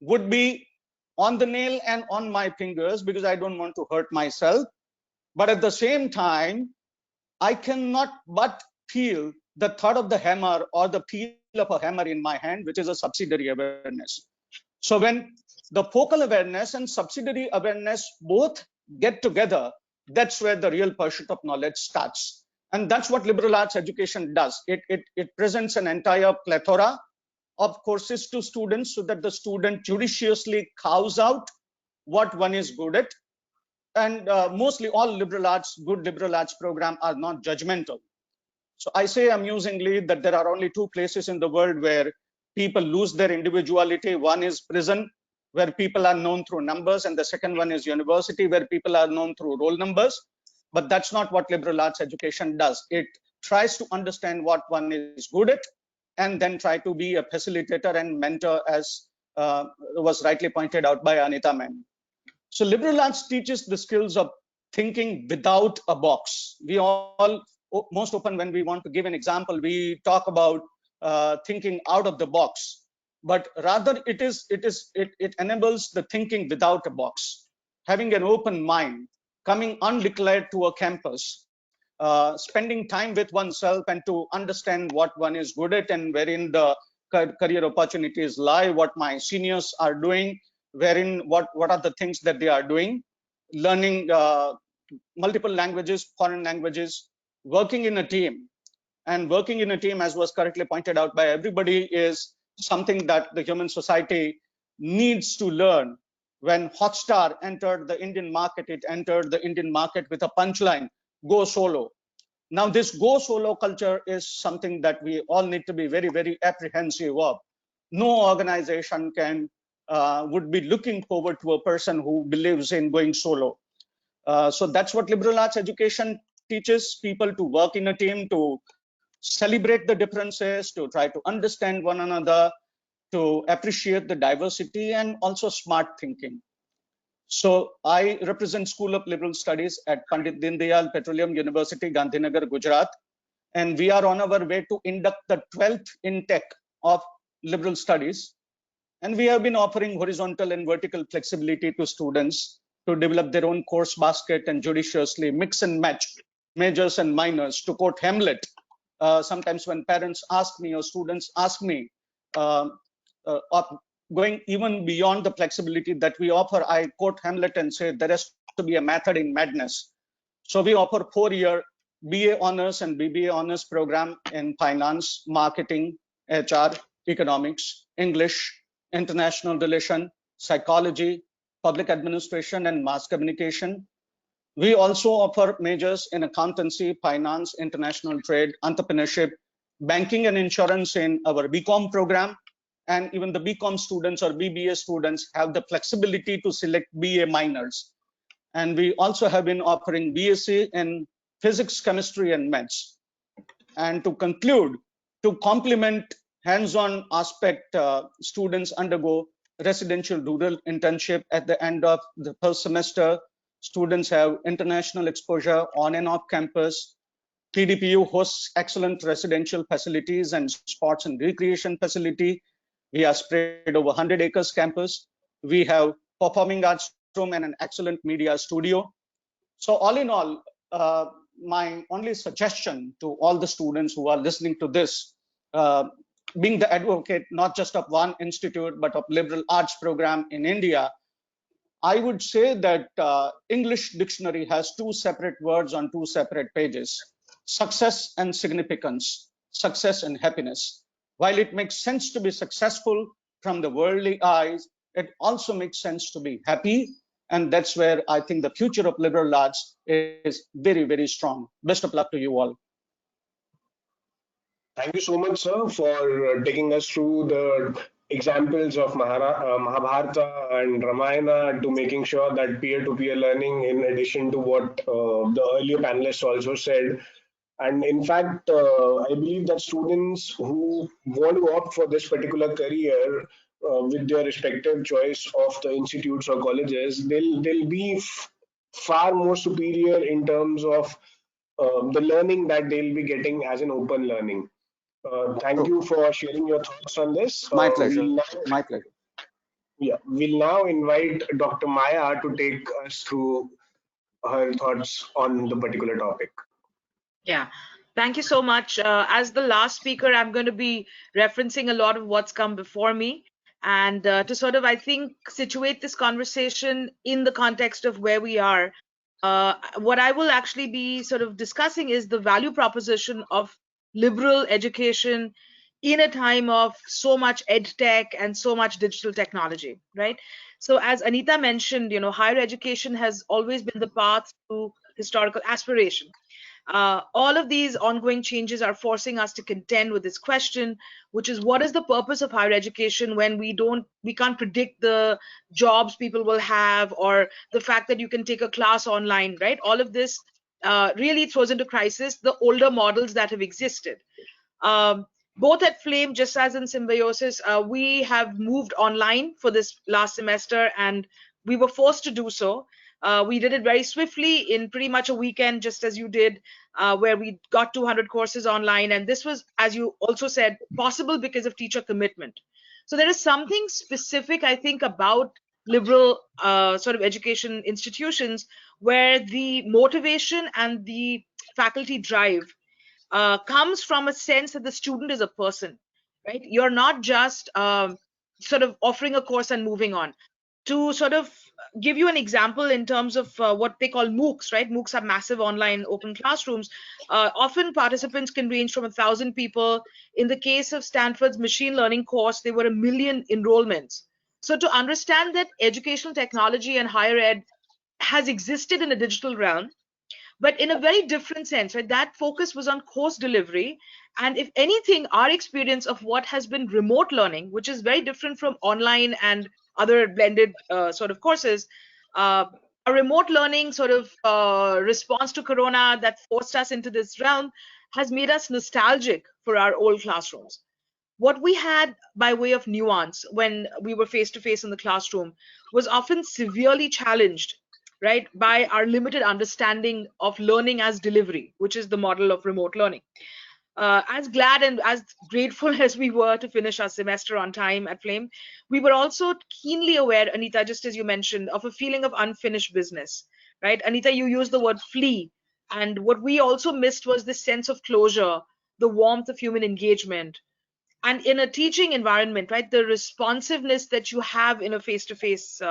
[SPEAKER 6] would be on the nail and on my fingers because I don't want to hurt myself. But at the same time, I cannot but feel the thud of the hammer or the feel of a hammer in my hand, which is a subsidiary awareness. So when the focal awareness and subsidiary awareness both get together, that's where the real pursuit of knowledge starts. And that's what liberal arts education does. It presents an entire plethora of courses to students so that the student judiciously carves out what one is good at. And mostly all good liberal arts programs are not judgmental. So I say amusingly that there are only two places in the world where people lose their individuality. One is prison, where people are known through numbers, and the second one is university, where people are known through roll numbers. But that's not what liberal arts education does. It tries to understand what one is good at, and then try to be a facilitator and mentor, as was rightly pointed out by Anita ma'am. So liberal arts teaches the skills of thinking without a box. We all, most often when we want to give an example, we talk about thinking out of the box, but rather it enables the thinking without a box, having an open mind, coming undeclared to a campus, spending time with oneself and to understand what one is good at and wherein the career opportunities lie, what my seniors are doing, wherein what are the things that they are doing, learning multiple languages, foreign languages, working in a team. And working in a team, as was correctly pointed out by everybody, is something that the human society needs to learn. When Hotstar entered the Indian market, it entered the Indian market with a punchline, go solo. Now, this go solo culture is something that we all need to be very, very apprehensive of. No organization would be looking forward to a person who believes in going solo. So that's what liberal arts education teaches people, to work in a team, to celebrate the differences, to try to understand one another, to appreciate the diversity, and also smart thinking. So I represent School of Liberal Studies at Pandit Dindayal Petroleum University, Gandhinagar, Gujarat. And we are on our way to induct the 12th intake of liberal studies. And we have been offering horizontal and vertical flexibility to students to develop their own course basket and judiciously mix and match majors and minors. To quote Hamlet, sometimes when parents ask me or students ask me, uh, going even beyond the flexibility that we offer, I quote Hamlet and say there has to be a method in madness. So we offer 4-year BA honors and BBA honors program in finance, marketing, HR, economics, English, international relation, psychology, public administration, and mass communication. We also offer majors in accountancy, finance, international trade, entrepreneurship, banking, and insurance in our BCom program. And even the BCom students or BBA students have the flexibility to select BA minors. And we also have been offering BSc in physics, chemistry, and maths. And to conclude, to complement hands-on aspect, students undergo residential rural internship at the end of the first semester. Students have international exposure on and off campus. PDPU hosts excellent residential facilities and sports and recreation facility. We are spread over 100 acres campus. We have performing arts room and an excellent media studio. So all in all, my only suggestion to all the students who are listening to this, being the advocate not just of one institute, but of liberal arts program in India, I would say that English dictionary has two separate words on two separate pages: success and significance, success and happiness. While it makes sense to be successful from the worldly eyes, it also makes sense to be happy. And that's where I think the future of liberal arts is very, very strong. Best of luck to you all.
[SPEAKER 1] Thank you so much, sir, for taking us through the examples of Mahabharata and Ramayana, to making sure that peer-to-peer learning, in addition to what the earlier panelists also said, And in fact, I believe that students who want to opt for this particular career with their respective choice of the institutes or colleges, they'll be far more superior in terms of the learning that they'll be getting as an open learning. Thank
[SPEAKER 6] True.
[SPEAKER 1] you for sharing your thoughts on this.
[SPEAKER 6] My pleasure. My pleasure.
[SPEAKER 1] We'll now invite Dr. Maya to take us through her thoughts on the particular topic.
[SPEAKER 7] Yeah, thank you so much. As the last speaker, I'm going to be referencing a lot of what's come before me. And to sort of, I think, situate this conversation in the context of where we are, what I will actually be sort of discussing is the value proposition of liberal education in a time of so much ed tech and so much digital technology, right? So as Anita mentioned, higher education has always been the path to historical aspiration. All of these ongoing changes are forcing us to contend with this question, which is what is the purpose of higher education when we can't predict the jobs people will have, or the fact that you can take a class online, right? All of this really throws into crisis the older models that have existed. Both at Flame, just as in Symbiosis, we have moved online for this last semester, and we were forced to do so. We did it very swiftly in pretty much a weekend, just as you did, where we got 200 courses online. And this was, as you also said, possible because of teacher commitment. So there is something specific, I think, about liberal sort of education institutions where the motivation and the faculty drive comes from a sense that the student is a person, right? You're not just sort of offering a course and moving on. To sort of give you an example in terms of what they call MOOCs, right? MOOCs are massive online open classrooms. Often participants can range from 1,000 people. In the case of Stanford's machine learning course, there were 1 million enrollments. So to understand that educational technology and higher ed has existed in a digital realm, but in a very different sense, right? That focus was on course delivery. And if anything, our experience of what has been remote learning, which is very different from online and other blended sort of courses, a remote learning sort of response to Corona that forced us into this realm has made us nostalgic for our old classrooms. What we had by way of nuance when we were face to face in the classroom was often severely challenged, right, by our limited understanding of learning as delivery, which is the model of remote learning. As glad and as grateful as we were to finish our semester on time at Flame, we were also keenly aware, Anita, just as you mentioned, of a feeling of unfinished business, right? Anita, you used the word flee. And what we also missed was this sense of closure, the warmth of human engagement, and in a teaching environment, right, the responsiveness that you have in a face-to-face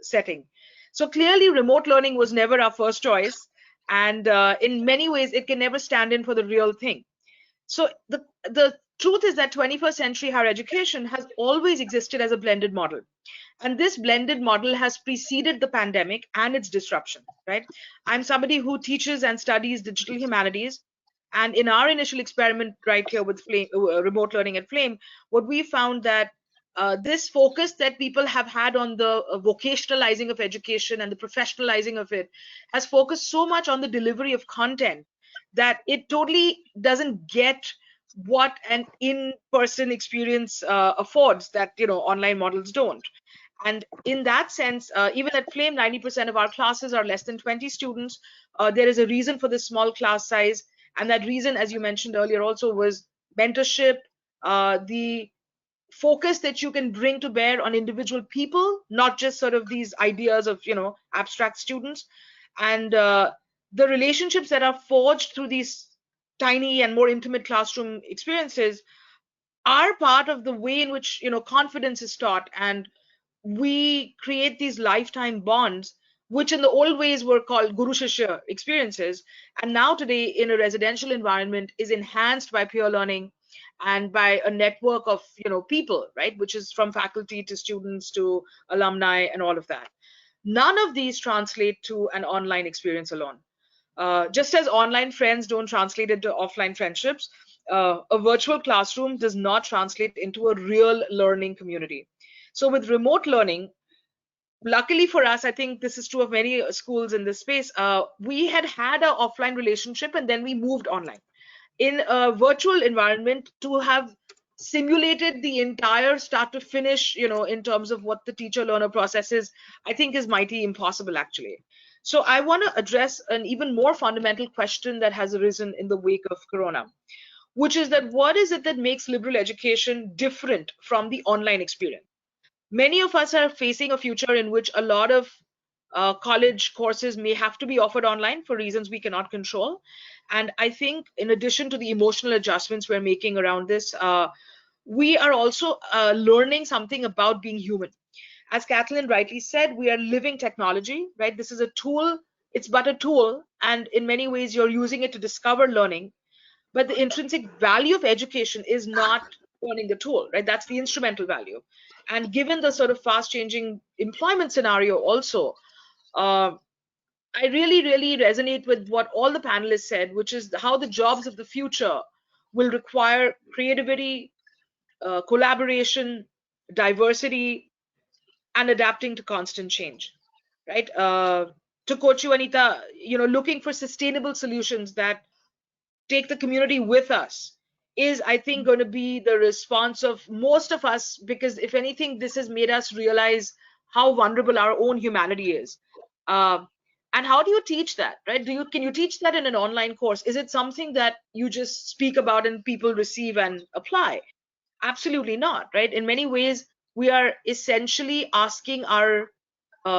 [SPEAKER 7] setting. So clearly remote learning was never our first choice, and in many ways it can never stand in for the real thing. So the truth is that 21st century higher education has always existed as a blended model, and this blended model has preceded the pandemic and its disruption, right? I'm somebody who teaches and studies digital humanities, and in our initial experiment right here with Flame, remote learning at Flame, what we found that this focus that people have had on the vocationalizing of education and the professionalizing of it has focused so much on the delivery of content that it totally doesn't get what an in-person experience affords that online models don't. And in that sense, even at Flame, 90% of our classes are less than 20 students. There is a reason for this small class size. And that reason, as you mentioned earlier, also was mentorship, the focus that you can bring to bear on individual people, not just sort of these ideas of, abstract students. And the relationships that are forged through these tiny and more intimate classroom experiences are part of the way in which, confidence is taught, and we create these lifetime bonds, which in the old ways were called guru shishya experiences, and now today in a residential environment is enhanced by peer learning and by a network of people, right, which is from faculty to students to alumni and all of that. None of these translate to an online experience alone. Just as online friends don't translate into offline friendships, a virtual classroom does not translate into a real learning community. So with remote learning, luckily for us, I think this is true of many schools in this space, we had an offline relationship and then we moved online. in a virtual environment to have simulated the entire start to finish, in terms of what the teacher learner process is, I think is mighty impossible actually. So I want to address an even more fundamental question that has arisen in the wake of Corona, which is that what is it that makes liberal education different from the online experience? Many of us are facing a future in which a lot of college courses may have to be offered online for reasons we cannot control. And I think, in addition to the emotional adjustments we're making around this, we are also learning something about being human. As Kathleen rightly said, we are living technology, right? This is a tool, it's but a tool, and in many ways, you're using it to discover learning. But the intrinsic value of education is not learning the tool, right? That's the instrumental value. And given the sort of fast changing employment scenario also, uh, I really, really resonate with what all the panelists said, which is how the jobs of the future will require creativity, collaboration, diversity, and adapting to constant change, right? To quote you, Anita, looking for sustainable solutions that take the community with us is, I think, going to be the response of most of us, because if anything, this has made us realize how vulnerable our own humanity is. Um, and how do you teach that, right? Can you teach that in an online course? Is it something that you just speak about and people receive and apply? Absolutely not, right? In many ways, we are essentially asking our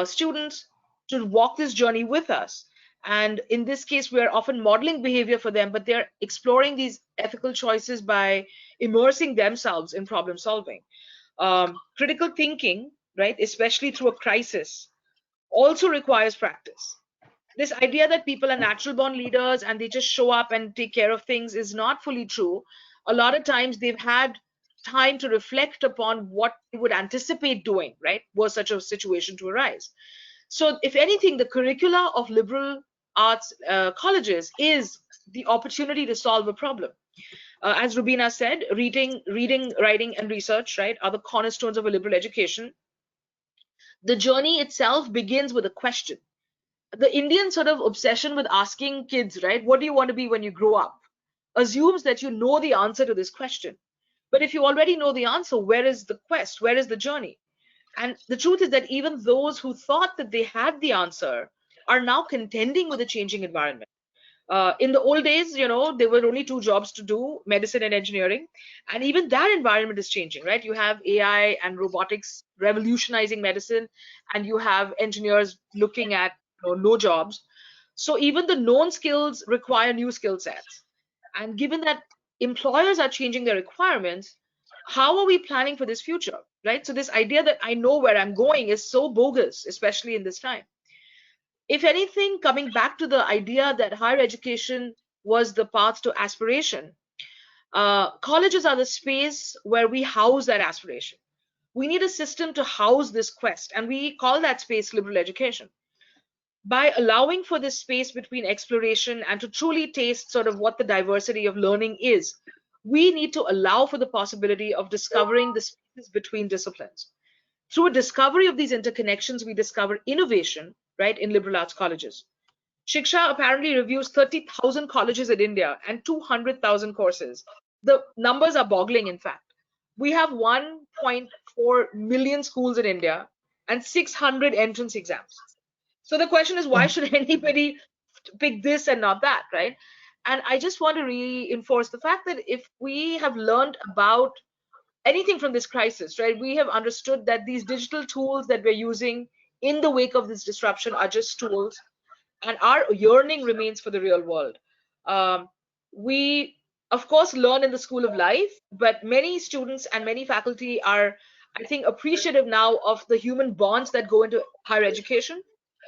[SPEAKER 7] students to walk this journey with us. And in this case, we are often modeling behavior for them, but they're exploring these ethical choices by immersing themselves in problem solving. Critical thinking, right, especially through a crisis, also requires practice. This idea that people are natural born leaders and they just show up and take care of things is not fully true. A lot of times they've had time to reflect upon what they would anticipate doing, right, were such a situation to arise. So, if anything, the curricula of liberal arts colleges is the opportunity to solve a problem. As Rubina said, reading, writing, and research, right, are the cornerstones of a liberal education. The journey itself begins with a question. The Indian sort of obsession with asking kids, right, what do you want to be when you grow up, assumes that you know the answer to this question. But if you already know the answer, where is the quest? Where is the journey? And the truth is that even those who thought that they had the answer are now contending with a changing environment. In the old days, there were only two jobs to do, medicine and engineering. And even that environment is changing, right? You have AI and robotics revolutionizing medicine, and you have engineers looking at no jobs. So even the known skills require new skill sets. And given that employers are changing their requirements, how are we planning for this future, right? So this idea that I know where I'm going is so bogus, especially in this time. If anything, coming back to the idea that higher education was the path to aspiration, colleges are the space where we house that aspiration. We need a system to house this quest, and we call that space liberal education. By allowing for this space between exploration and to truly taste sort of what the diversity of learning is, we need to allow for the possibility of discovering the spaces between disciplines. Through a discovery of these interconnections, we discover innovation, right, in liberal arts colleges. Shiksha apparently reviews 30,000 colleges in India and 200,000 courses. The numbers are boggling, in fact. We have 1.4 million schools in India and 600 entrance exams. So the question is, why should anybody pick this and not that, right? And I just want to reinforce the fact that if we have learned about anything from this crisis, right, we have understood that these digital tools that we're using in the wake of this disruption are just tools, and our yearning remains for the real world. We, of course, learn in the school of life, but many students and many faculty are, I think, appreciative now of the human bonds that go into higher education.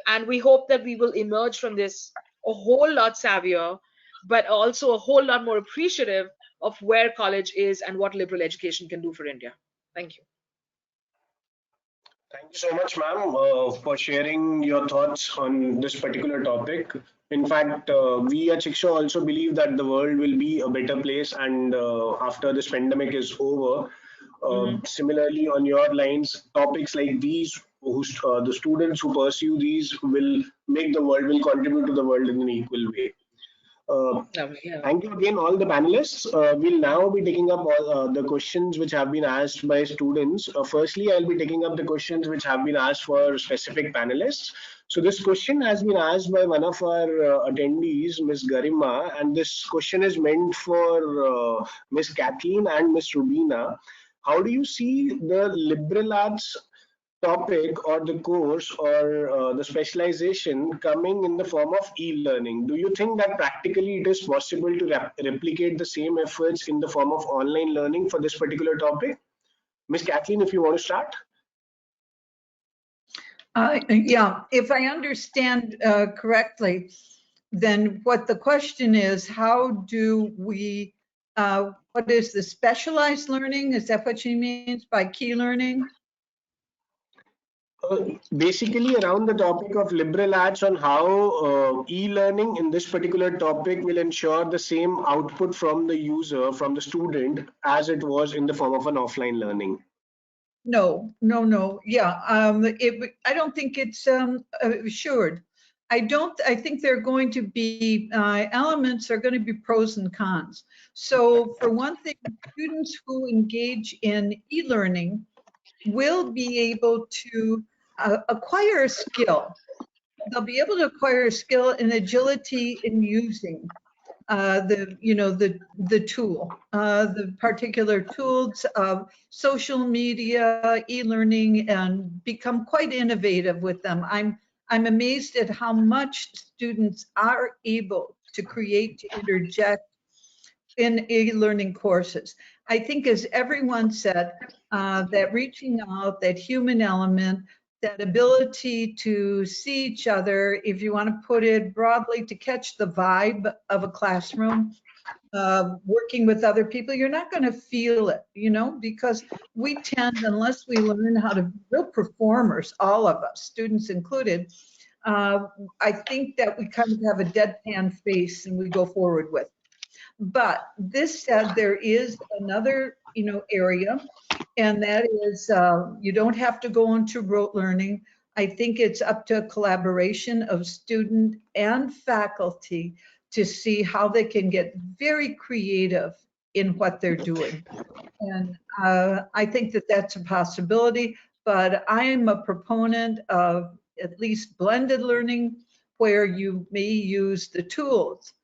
[SPEAKER 7] And we hope that we will emerge from this a whole lot savvier, but also a whole lot more appreciative of where college is and what liberal education can do for India. Thank you.
[SPEAKER 1] Thank you so much, ma'am, for sharing your thoughts on this particular topic. In fact, we at Shiksha also believe that the world will be a better place, and after this pandemic is over,
[SPEAKER 7] Mhm.
[SPEAKER 1] similarly, on your lines, topics like these, the students who pursue these will make the world, will contribute to the world in an equal way.
[SPEAKER 7] Yeah.
[SPEAKER 1] Thank you again, all the panelists. We'll now be taking up all the questions which have been asked by students. Firstly, I'll be taking up the questions which have been asked for specific panelists. So this question has been asked by one of our attendees, Ms. Garima, and this question is meant for Ms. Kathleen and Ms. Rubina. How do you see the liberal arts topic or the course or the specialization coming in the form of e-learning? Do you think that practically it is possible to replicate the same efforts in the form of online learning for this particular topic? Ms. Kathleen, if you want to start.
[SPEAKER 4] Yeah, if I understand correctly, then what the question is, how do we, what is the specialized learning? Is that what she means by key learning?
[SPEAKER 1] Basically around the topic of liberal arts on how e-learning in this particular topic will ensure the same output from the user, from the student, as it was in the form of an offline learning.
[SPEAKER 4] No. Yeah, I don't think it's assured. I think there are going to be elements are going to be pros and cons. So for one thing, students who engage in e-learning will be able to acquire a skill. They'll be able to acquire a skill in agility in using the tool, the particular tools of social media, e-learning, and become quite innovative with them. I'm amazed at how much students are able to create, to interject in e-learning courses. I think, as everyone said, that reaching out, that human element, that ability to see each other, if you want to put it broadly, to catch the vibe of a classroom, working with other people, you're not going to feel it, because we tend, unless we learn how to be real performers, all of us, students included, I think that we kind of have a deadpan face and we go forward with. But this said, there is another, area, and that is you don't have to go into rote learning. I think it's up to a collaboration of student and faculty to see how they can get very creative in what they're doing. And I think that that's a possibility, but I am a proponent of at least blended learning where you may use the tools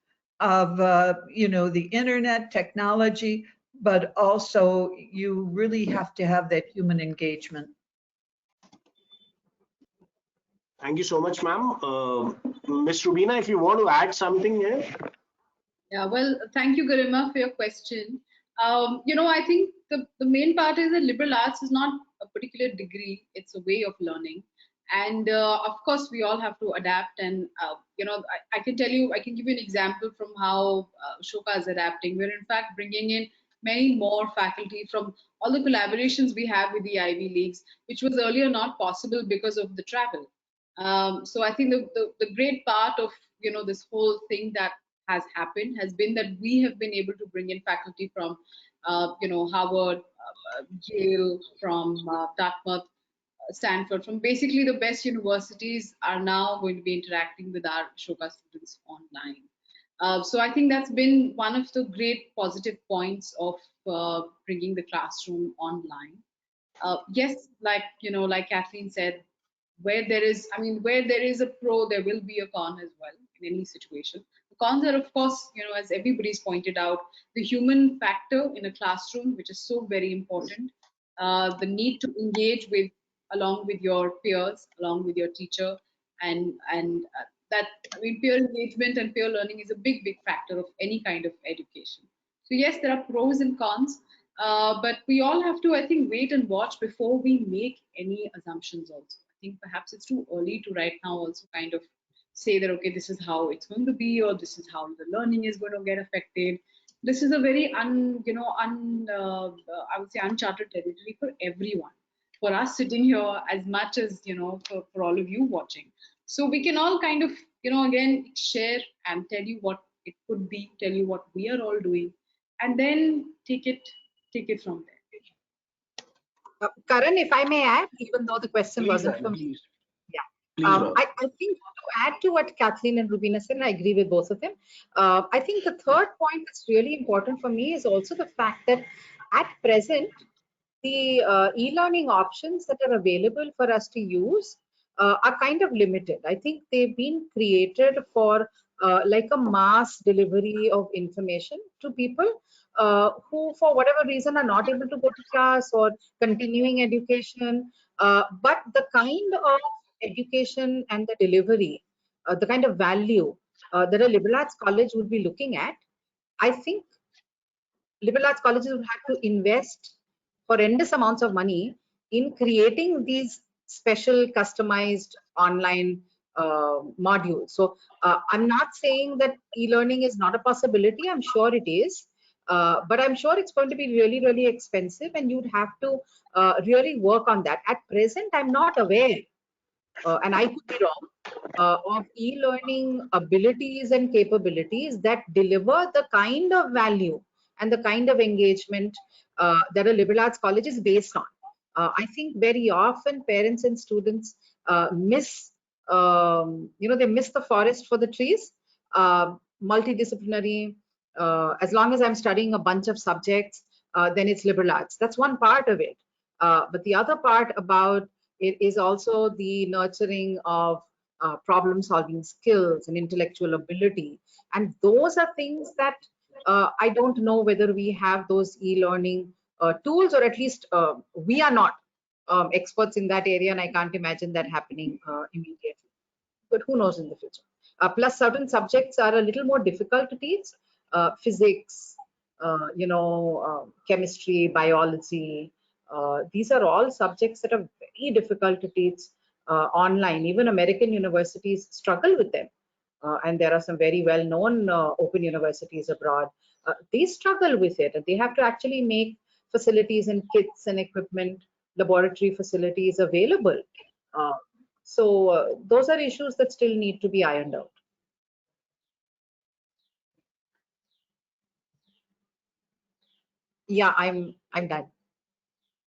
[SPEAKER 4] of the internet technology, but also you really have to have that human engagement.
[SPEAKER 1] Thank you so much, ma'am. Ms. Rubina, if you want to add something here.
[SPEAKER 2] Yeah, well, thank you, Garima, for your question. I think the main part is that liberal arts is not a particular degree, it's a way of learning. And of course, we all have to adapt. And, I can tell you, I can give you an example from how Shoka is adapting. We're in fact bringing in many more faculty from all the collaborations we have with the Ivy Leagues, which was earlier not possible because of the travel. So I think the great part of, this whole thing that has happened has been that we have been able to bring in faculty from, Harvard, Yale, from Dartmouth, Stanford, from basically the best universities are now going to be interacting with our Shoka students online. So I think that's been one of the great positive points of bringing the classroom online. Yes, like Kathleen said, where there is a pro, there will be a con as well in any situation. The cons are, of course, as everybody's pointed out, the human factor in a classroom, which is so very important. The need to engage along with your peers, along with your teacher, and peer engagement and peer learning is a big factor of any kind of education. So yes, there are pros and cons, but we all have to, I think, wait and watch before we make any assumptions also. I think perhaps it's too early to right now also kind of say that, okay, this is how it's going to be, or this is how the learning is going to get affected. This is a very I would say uncharted territory for everyone, for us sitting here as much as, for all of you watching. So we can all kind of, again, share and tell you what it could be, tell you what we are all doing, and then take it from there.
[SPEAKER 5] Karan, if I may add, even though the question
[SPEAKER 1] Please,
[SPEAKER 5] wasn't
[SPEAKER 1] ma'am,
[SPEAKER 5] for me.
[SPEAKER 1] please.
[SPEAKER 5] Yeah.
[SPEAKER 1] Please, ma'am.
[SPEAKER 5] I think to add to what Kathleen and Rubina said, and I agree with both of them. I think the third point that's really important for me is also the fact that at present, the e-learning options that are available for us to use are kind of limited. I think they've been created for like a mass delivery of information to people who, for whatever reason, are not able to go to class or continuing education. But the kind of education and the delivery, the kind of value that a liberal arts college would be looking at, I think liberal arts colleges would have to invest horrendous amounts of money in creating these special customized online modules. So I'm not saying that e-learning is not a possibility. I'm sure it is. But I'm sure it's going to be really, really expensive, and you'd have to really work on that. At present, I'm not aware, and I could be wrong, of e-learning abilities and capabilities that deliver the kind of value and the kind of engagement that a liberal arts college is based on. I think very often parents and students they miss the forest for the trees. Multidisciplinary, as long as I'm studying a bunch of subjects, then it's liberal arts. That's one part of it. But the other part about it is also the nurturing of problem solving skills and intellectual ability. And those are things that I don't know whether we have those e-learning tools, or at least we are not experts in that area, and I can't imagine that happening immediately. But who knows in the future? Plus, certain subjects are a little more difficult to teach. Physics, chemistry, biology. These are all subjects that are very difficult to teach online. Even American universities struggle with them. And there are some very well-known open universities abroad. They struggle with it, and they have to actually make facilities and kits and equipment, laboratory facilities available. So those are issues that still need to be ironed out. Yeah, I'm done.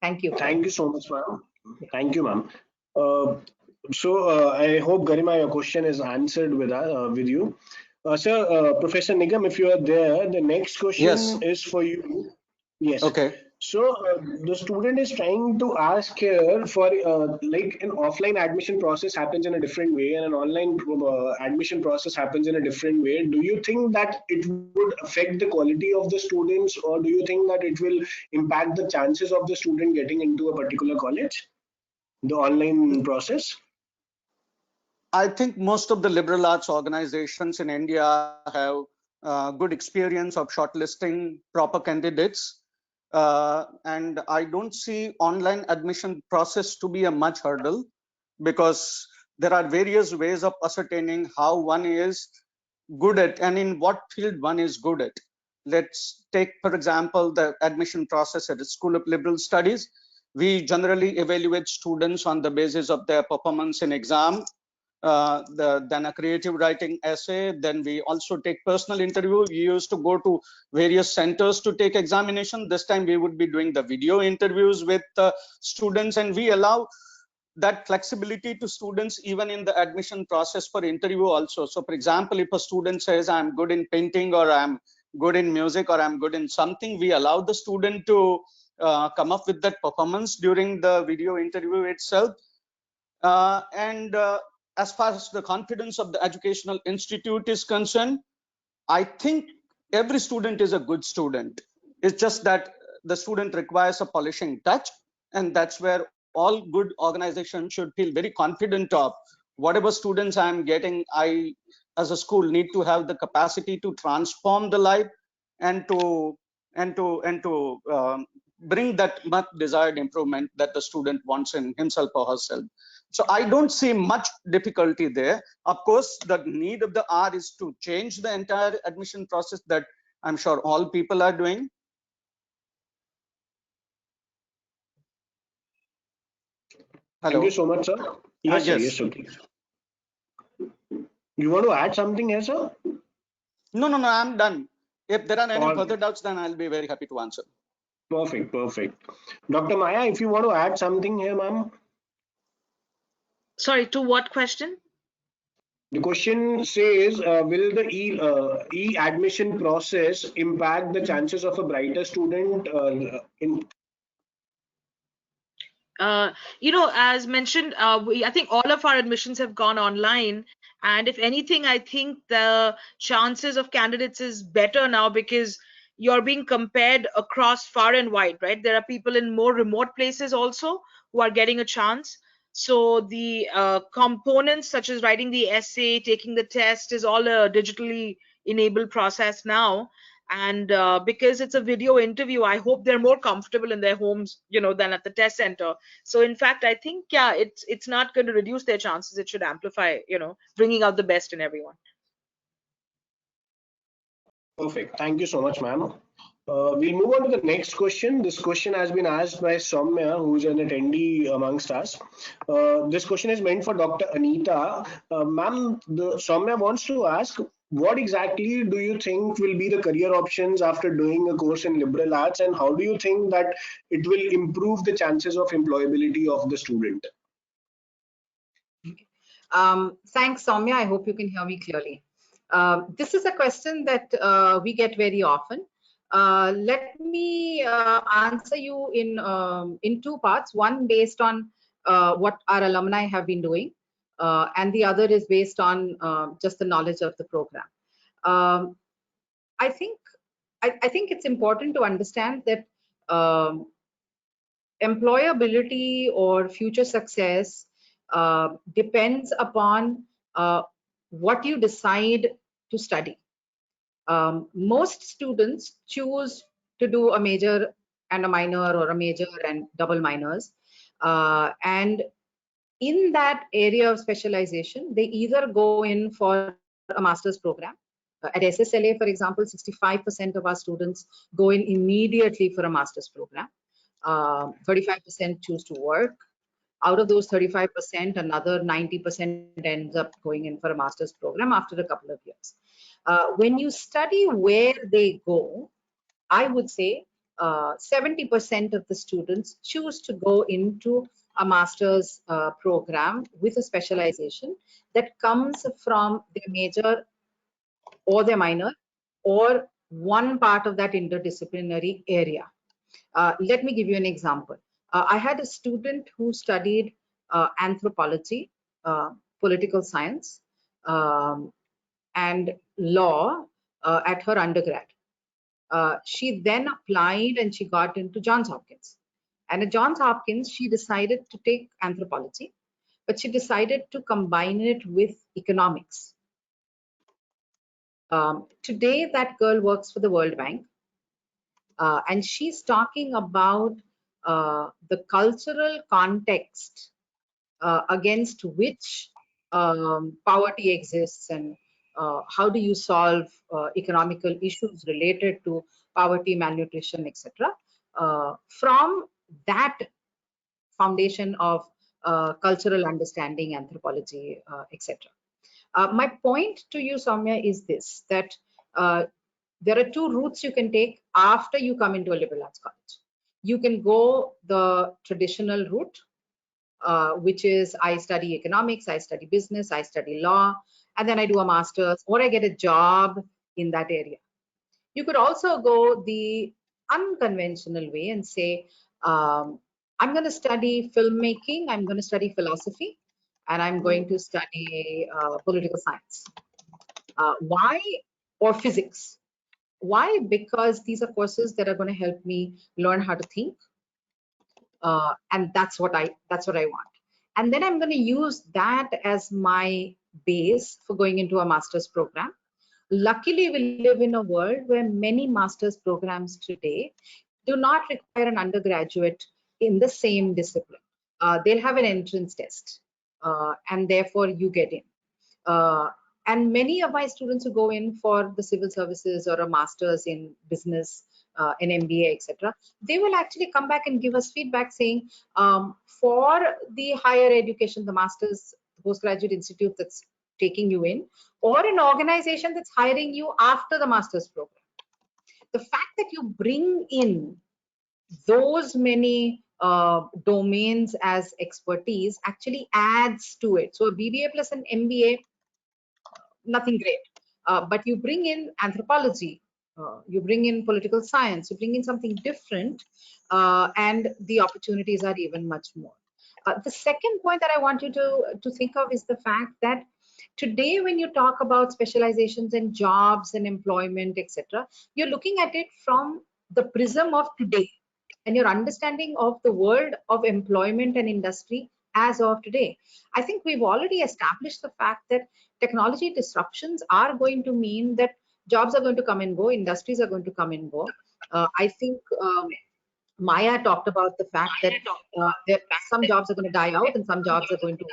[SPEAKER 5] Thank you.
[SPEAKER 1] Thank you so much, ma'am. Thank you, ma'am. I hope, Garima, your question is answered with you. Sir, Professor Nigam, if you are there, the next question
[SPEAKER 6] Yes.
[SPEAKER 1] is for you. Yes.
[SPEAKER 6] Okay.
[SPEAKER 1] So the student is trying to ask here for like an offline admission process happens in a different way and an online admission process happens in a different way. Do you think that it would affect the quality of the students, or do you think that it will impact the chances of the student getting into a particular college, the online process?
[SPEAKER 6] I think most of the liberal arts organizations in India have good experience of shortlisting proper candidates. And I don't see online admission process to be a much hurdle, because there are various ways of ascertaining how one is good at and in what field one is good at. Let's take, for example, the admission process at the School of Liberal Studies. We generally evaluate students on the basis of their performance in exam, then a creative writing essay. Then we also take personal interview. We used to go to various centers to take examination. This time we would be doing the video interviews with students, and we allow that flexibility to students even in the admission process for interview also. So for example, if a student says I'm good in painting, or I'm good in music, or I'm good in something, we allow the student to come up with that performance during the video interview itself. And as far as the confidence of the educational institute is concerned, I think every student is a good student. It's just that the student requires a polishing touch, and that's where all good organizations should feel very confident of whatever students I'm getting. I, as a school, need to have the capacity to transform the life and to bring that much desired improvement that the student wants in himself or herself. So I don't see much difficulty there. Of course, the need of the hour is to change the entire admission process, that I'm sure all people are doing. Hello.
[SPEAKER 1] Thank you so much, sir. Yes, sir.
[SPEAKER 6] Yes.
[SPEAKER 1] Yes, sir. Please. You want to add something here, sir?
[SPEAKER 6] No, I'm done. If there are any
[SPEAKER 1] All
[SPEAKER 6] further
[SPEAKER 1] right.
[SPEAKER 6] doubts, then I'll be very happy to answer.
[SPEAKER 1] Perfect, perfect. Dr. Maya, if you want to add something here, ma'am.
[SPEAKER 7] Sorry, to what question?
[SPEAKER 1] The question says, will the e-admission process impact the chances of a brighter student in
[SPEAKER 7] As mentioned, I think all of our admissions have gone online. And if anything, I think the chances of candidates is better now because you're being compared across far and wide, right? There are people in more remote places also who are getting a chance. So the components such as writing the essay, taking the test is all a digitally enabled process now. And because it's a video interview, I hope they're more comfortable in their homes, than at the test center. So in fact, I think, yeah, it's not going to reduce their chances. It should amplify, bringing out the best in everyone.
[SPEAKER 1] Perfect. Thank you so much, ma'am. We'll move on to the next question. This question has been asked by Soumya, who's an attendee amongst us. This question is meant for Dr. Anita. Ma'am, Soumya wants to ask, what exactly do you think will be the career options after doing a course in liberal arts, and how do you think that it will improve the chances of employability of the student?
[SPEAKER 5] Thanks, Soumya. I hope you can hear me clearly. This is a question that we get very often. Let me answer you in two parts. One based on what our alumni have been doing, and the other is based on just the knowledge of the program. Um, I think it's important to understand that employability or future success depends upon what you decide to study. Most students choose to do a major and a minor, or a major and double minors. And in that area of specialization, they either go in for a master's program. At SSLA, for example, 65% of our students go in immediately for a master's program. 35% choose to work. Out of those 35%, another 90% ends up going in for a master's program after a couple of years. When you study where they go, I would say 70% of the students choose to go into a master's program with a specialization that comes from their major or their minor, or one part of that interdisciplinary area. Let me give you an example. I had a student who studied anthropology, political science, and law at her undergrad. She then applied and she got into Johns Hopkins. And at Johns Hopkins, she decided to take anthropology, but she decided to combine it with economics. Today, that girl works for the World Bank, and she's talking about the cultural context against which poverty exists, and how do you solve economical issues related to poverty, malnutrition, etc. From that foundation of cultural understanding, anthropology, etc. My point to you, Soumya, is this, that there are two routes you can take after you come into a liberal arts college. You can go the traditional route, which is I study economics, I study business, I study law, and then I do a master's, or I get a job in that area. You could also go the unconventional way and say, I'm going to study filmmaking, I'm going to study philosophy, and I'm going to study political science. Why? Or physics. Why? Because these are courses that are going to help me learn how to think, and that's what I want. And then I'm going to use that as my base for going into a master's program. Luckily, we live in a world where many master's programs today do not require an undergraduate in the same discipline. They'll have an entrance test, and therefore you get in. And many of my students who go in for the civil services or a master's in business, an MBA, etc., they will actually come back and give us feedback saying, for the higher education, the master's, postgraduate institute that's taking you in, or an organization that's hiring you after the master's program, the fact that you bring in those many domains as expertise actually adds to it. So a BBA plus an MBA, nothing great. But you bring in anthropology, you bring in political science, you bring in something different, and the opportunities are even much more. The second point that I want you to think of is the fact that today, when you talk about specializations and jobs and employment, etc., you're looking at it from the prism of today and your understanding of the world of employment and industry as of today. I think we've already established the fact that technology disruptions are going to mean that jobs are going to come and go, industries are going to come and go. I think Maya talked about the fact that some jobs are going to die out and some jobs are going to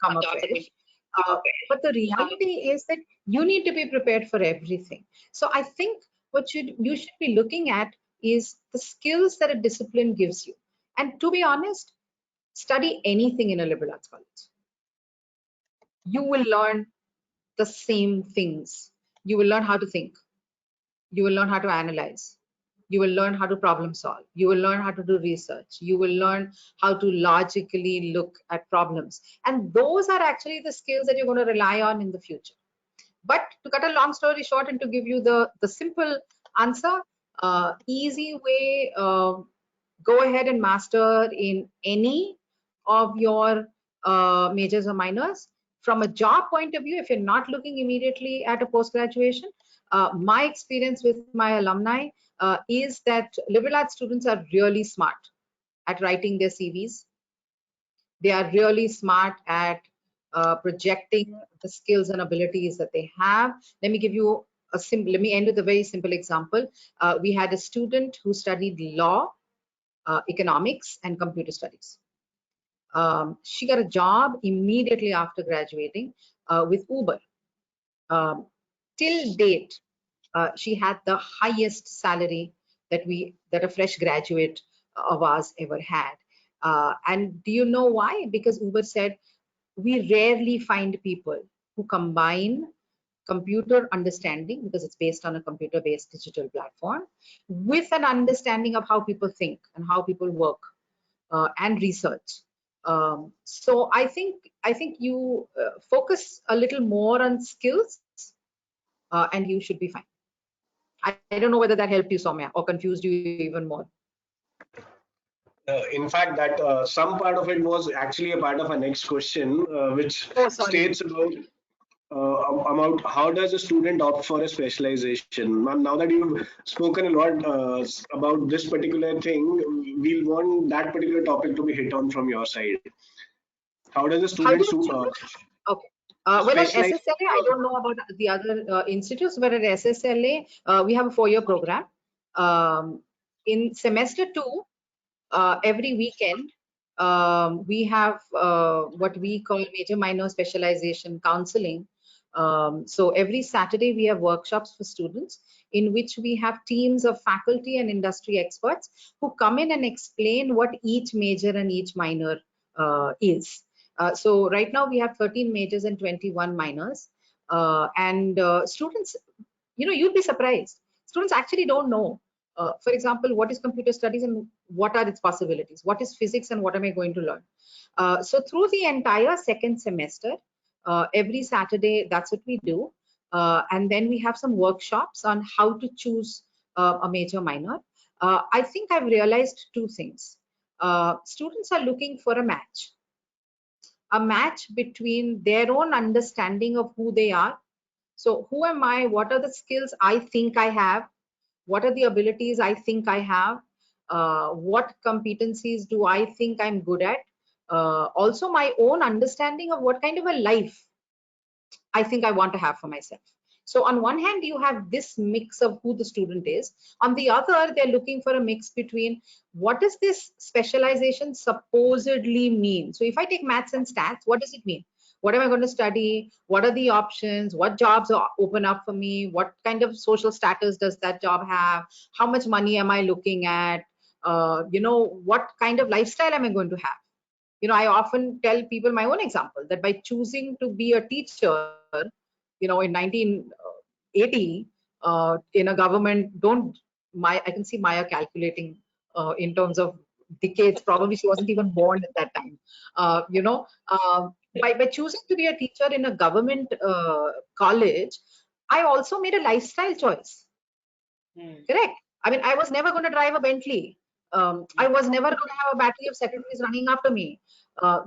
[SPEAKER 5] come afresh. But the reality is that you need to be prepared for everything. So I think what you should be looking at is the skills that a discipline gives you. And to be honest, study anything in a liberal arts college. You will learn the same things. You will learn how to think. You will learn how to analyze. You will learn how to problem solve. You will learn how to do research. You will learn how to logically look at problems. And those are actually the skills that you're going to rely on in the future. But to cut a long story short and to give you the simple answer, easy way, go ahead and master in any of your majors or minors. From a job point of view, if you're not looking immediately at a post-graduation, my experience with my alumni is that liberal arts students are really smart at writing their CVs. They are really smart at projecting the skills and abilities that they have. Let me give you let me end with a very simple example. We had a student who studied law, economics, and computer studies. She got a job immediately after graduating with Uber. Till date, she had the highest salary that a fresh graduate of ours ever had. And do you know why? Because Uber said, we rarely find people who combine computer understanding, because it's based on a computer-based digital platform, with an understanding of how people think and how people work and research. So I think you focus a little more on skills and you should be fine. I don't know whether that helped you, Soumya, or confused you even more.
[SPEAKER 1] In fact, that some part of it was actually a part of our next question, which states about how does a student opt for a specialization. Ma'am, now that you've spoken a lot about this particular thing, we'll want that particular topic to be hit on from your side. How does a student
[SPEAKER 5] okay. Well, at SSLA, I don't know about the other institutes, but at SSLA, we have a 4-year program. In semester 2, every weekend, we have what we call major minor specialization counseling. So every Saturday, we have workshops for students in which we have teams of faculty and industry experts who come in and explain what each major and each minor is. So right now we have 13 majors and 21 minors, and students, you'd be surprised. Students actually don't know. For example, what is computer studies and what are its possibilities? What is physics and what am I going to learn? So through the entire second semester, every Saturday, that's what we do. And then we have some workshops on how to choose a major minor. I think I've realized 2 things. Students are looking for a match between their own understanding of who they are. So who am I? What are the skills I think I have? What are the abilities I think I have? What competencies do I think I'm good at? Also my own understanding of what kind of a life I think I want to have for myself. So on one hand, you have this mix of who the student is. On the other, they're looking for a mix between what does this specialization supposedly mean? So if I take maths and stats, what does it mean? What am I going to study? What are the options? What jobs are open up for me? What kind of social status does that job have? How much money am I looking at? What kind of lifestyle am I going to have? I often tell people my own example that by choosing to be a teacher, in 1980, in a government, I can see Maya calculating in terms of decades. Probably she wasn't even born at that time. By choosing to be a teacher in a government college, I also made a lifestyle choice. Correct. I mean, I was never going to drive a Bentley. I was never going to have a battery of secretaries running after me.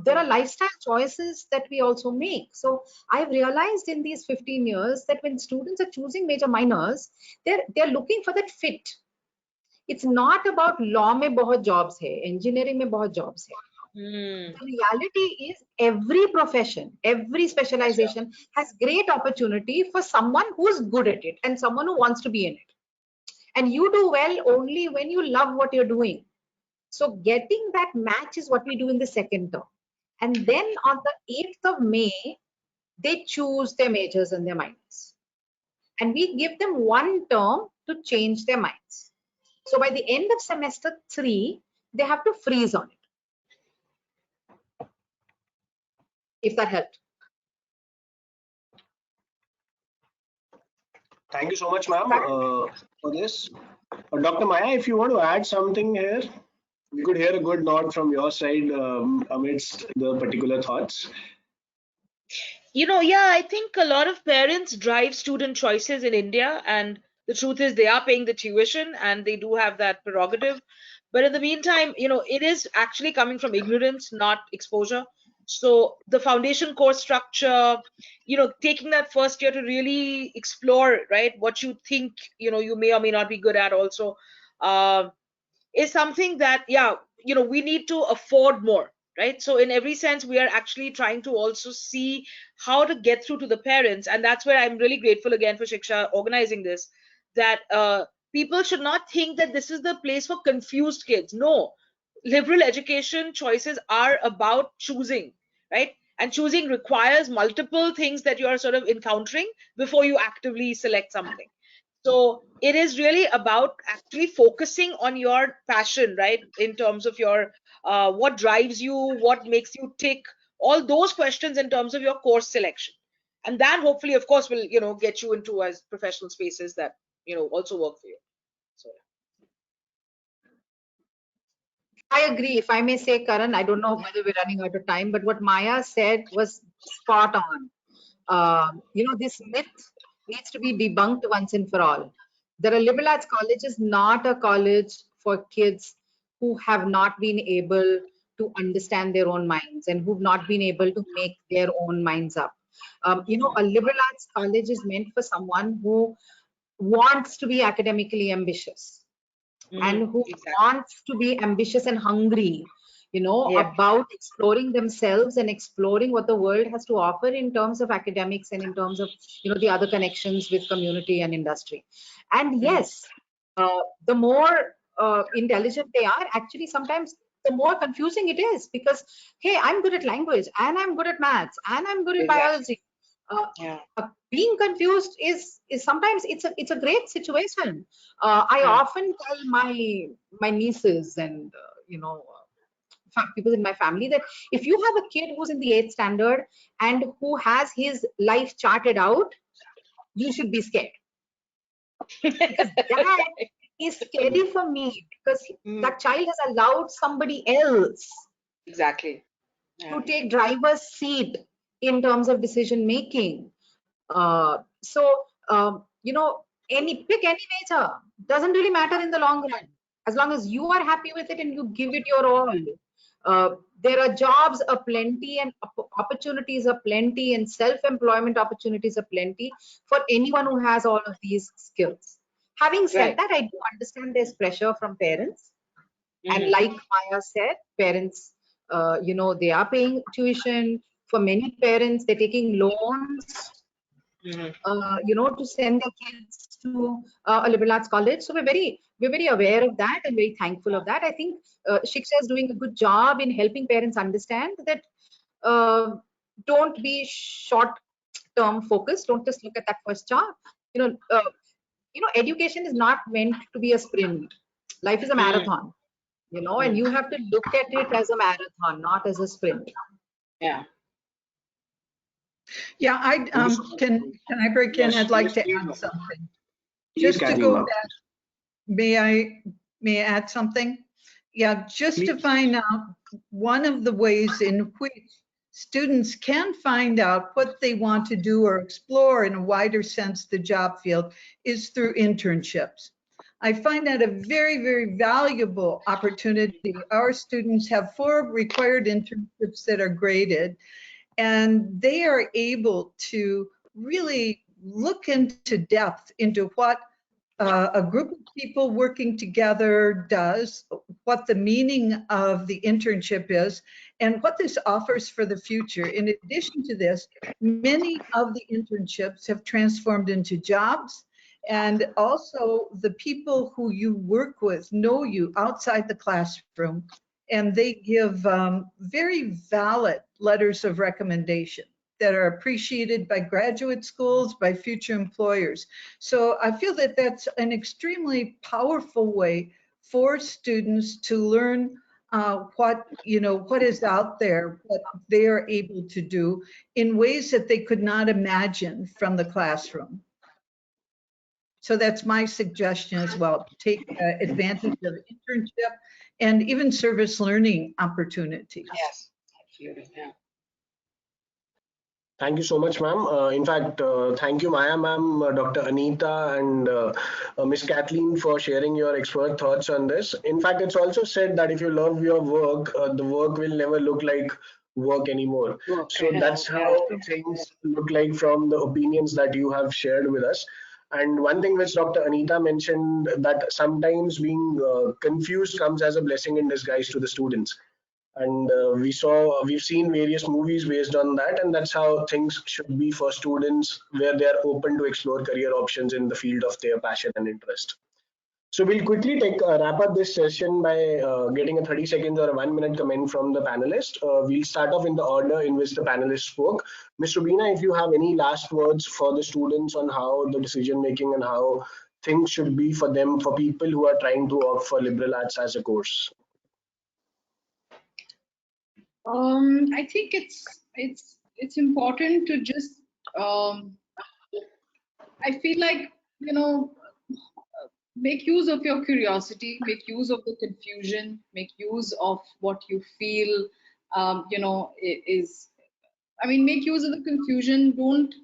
[SPEAKER 5] There are lifestyle choices that we also make. So I've realized in these 15 years that when students are choosing major minors, they're looking for that fit. It's not about law mein bahut jobs hai, engineering mein bahut jobs hai. The reality is every profession, every specialization has great opportunity for someone who's good at it and someone who wants to be in it. And you do well only when you love what you're doing. So getting that match is what we do in the second term. And then on the 8th of May, they choose their majors and their minors. And we give them one term to change their minds. So by the end of semester 3, they have to freeze on it. If that helped.
[SPEAKER 1] Thank you so much, ma'am, for this. Dr. Maya, if you want to add something here, we could hear a good nod from your side amidst the particular thoughts.
[SPEAKER 7] Yeah, I think a lot of parents drive student choices in India, and the truth is they are paying the tuition and they do have that prerogative. But in the meantime, it is actually coming from ignorance, not exposure. So the foundation course structure, taking that first year to really explore, right, what you think, you may or may not be good at also, is something that, we need to afford more, right? So in every sense, we are actually trying to also see how to get through to the parents. And that's where I'm really grateful again for Shiksha organizing this, that people should not think that this is the place for confused kids. No, liberal education choices are about choosing, right? And choosing requires multiple things that you're sort of encountering before you actively select something. So it is really about actually focusing on your passion, right? In terms of your what drives you, what makes you tick, all those questions in terms of your course selection. And that hopefully, of course, will get you into as professional spaces that also work for you. So
[SPEAKER 5] I agree. If I may say, Karan, I don't know whether we're running out of time, but what Maya said was spot on. This myth needs to be debunked once and for all. The liberal arts college is not a college for kids who have not been able to understand their own minds and who've not been able to make their own minds up. A liberal arts college is meant for someone who wants to be academically ambitious and who wants to be ambitious and hungry, about exploring themselves and exploring what the world has to offer in terms of academics and in terms of, the other connections with community and industry. And yes, the more intelligent they are, actually sometimes the more confusing it is, because, hey, I'm good at language and I'm good at maths and I'm good at biology. Being confused is sometimes it's a great situation. I often tell my nieces and people in my family that if you have a kid who's in the 8th standard and who has his life charted out, you should be scared. Because that is scary for me, because that child has allowed somebody else to take driver's seat in terms of decision making. Pick any major, doesn't really matter in the long run, as long as you are happy with it and you give it your all. There are jobs aplenty and opportunities aplenty and self-employment opportunities aplenty for anyone who has all of these skills. Having said that, I do understand there's pressure from parents. And like Maya said, parents, they are paying tuition. For many parents, they're taking loans, to send their kids to a liberal arts college. So we're very aware of that and very thankful of that. I think Shiksha is doing a good job in helping parents understand that don't be short-term focused. Don't just look at that first job. Education is not meant to be a sprint. Life is a marathon. And you have to look at it as a marathon, not as a sprint.
[SPEAKER 4] Yeah, can I break in? I'd like to add something.
[SPEAKER 1] Please,
[SPEAKER 4] Just to go back, may I add something? Yeah, just to
[SPEAKER 1] Please.
[SPEAKER 4] find out, one of the ways in which students can find out what they want to do or explore in a wider sense the job field is through internships. I find that a very, very valuable opportunity. Our students have 4 required internships that are graded, and they are able to really look into depth into what a group of people working together does, what the meaning of the internship is, and what this offers for the future. In addition to this, many of the internships have transformed into jobs. And also, the people who you work with know you outside the classroom, and they give very valid letters of recommendation that are appreciated by graduate schools, by future employers. So I feel that that's an extremely powerful way for students to learn what is out there, what they are able to do in ways that they could not imagine from the classroom. So that's my suggestion as well. Take advantage of internship and even service learning opportunities.
[SPEAKER 5] Yes, absolutely. Yeah.
[SPEAKER 1] Thank you so much, ma'am. In fact, thank you, Maya, ma'am, Dr. Anita, and Miss Kathleen for sharing your expert thoughts on this. In fact, it's also said that if you love your work, the work will never look like work anymore. So that's how things look like from the opinions that you have shared with us. And one thing which Dr. Anita mentioned, that sometimes being confused comes as a blessing in disguise to the students. And we've seen various movies based on that, and that's how things should be for students, where they are open to explore career options in the field of their passion and interest. So we'll quickly take wrap up this session by getting a 30 seconds or a 1 minute comment from the panelists. We'll start off in the order in which the panelists spoke. Ms. Rubina, if you have any last words for the students on how the decision making and how things should be for them, for people who are trying to opt for liberal arts as a course.
[SPEAKER 2] I think it's important to just I feel like, make use of your curiosity, make use of the confusion, make use of what you feel, is. I mean, make use of the confusion. Don't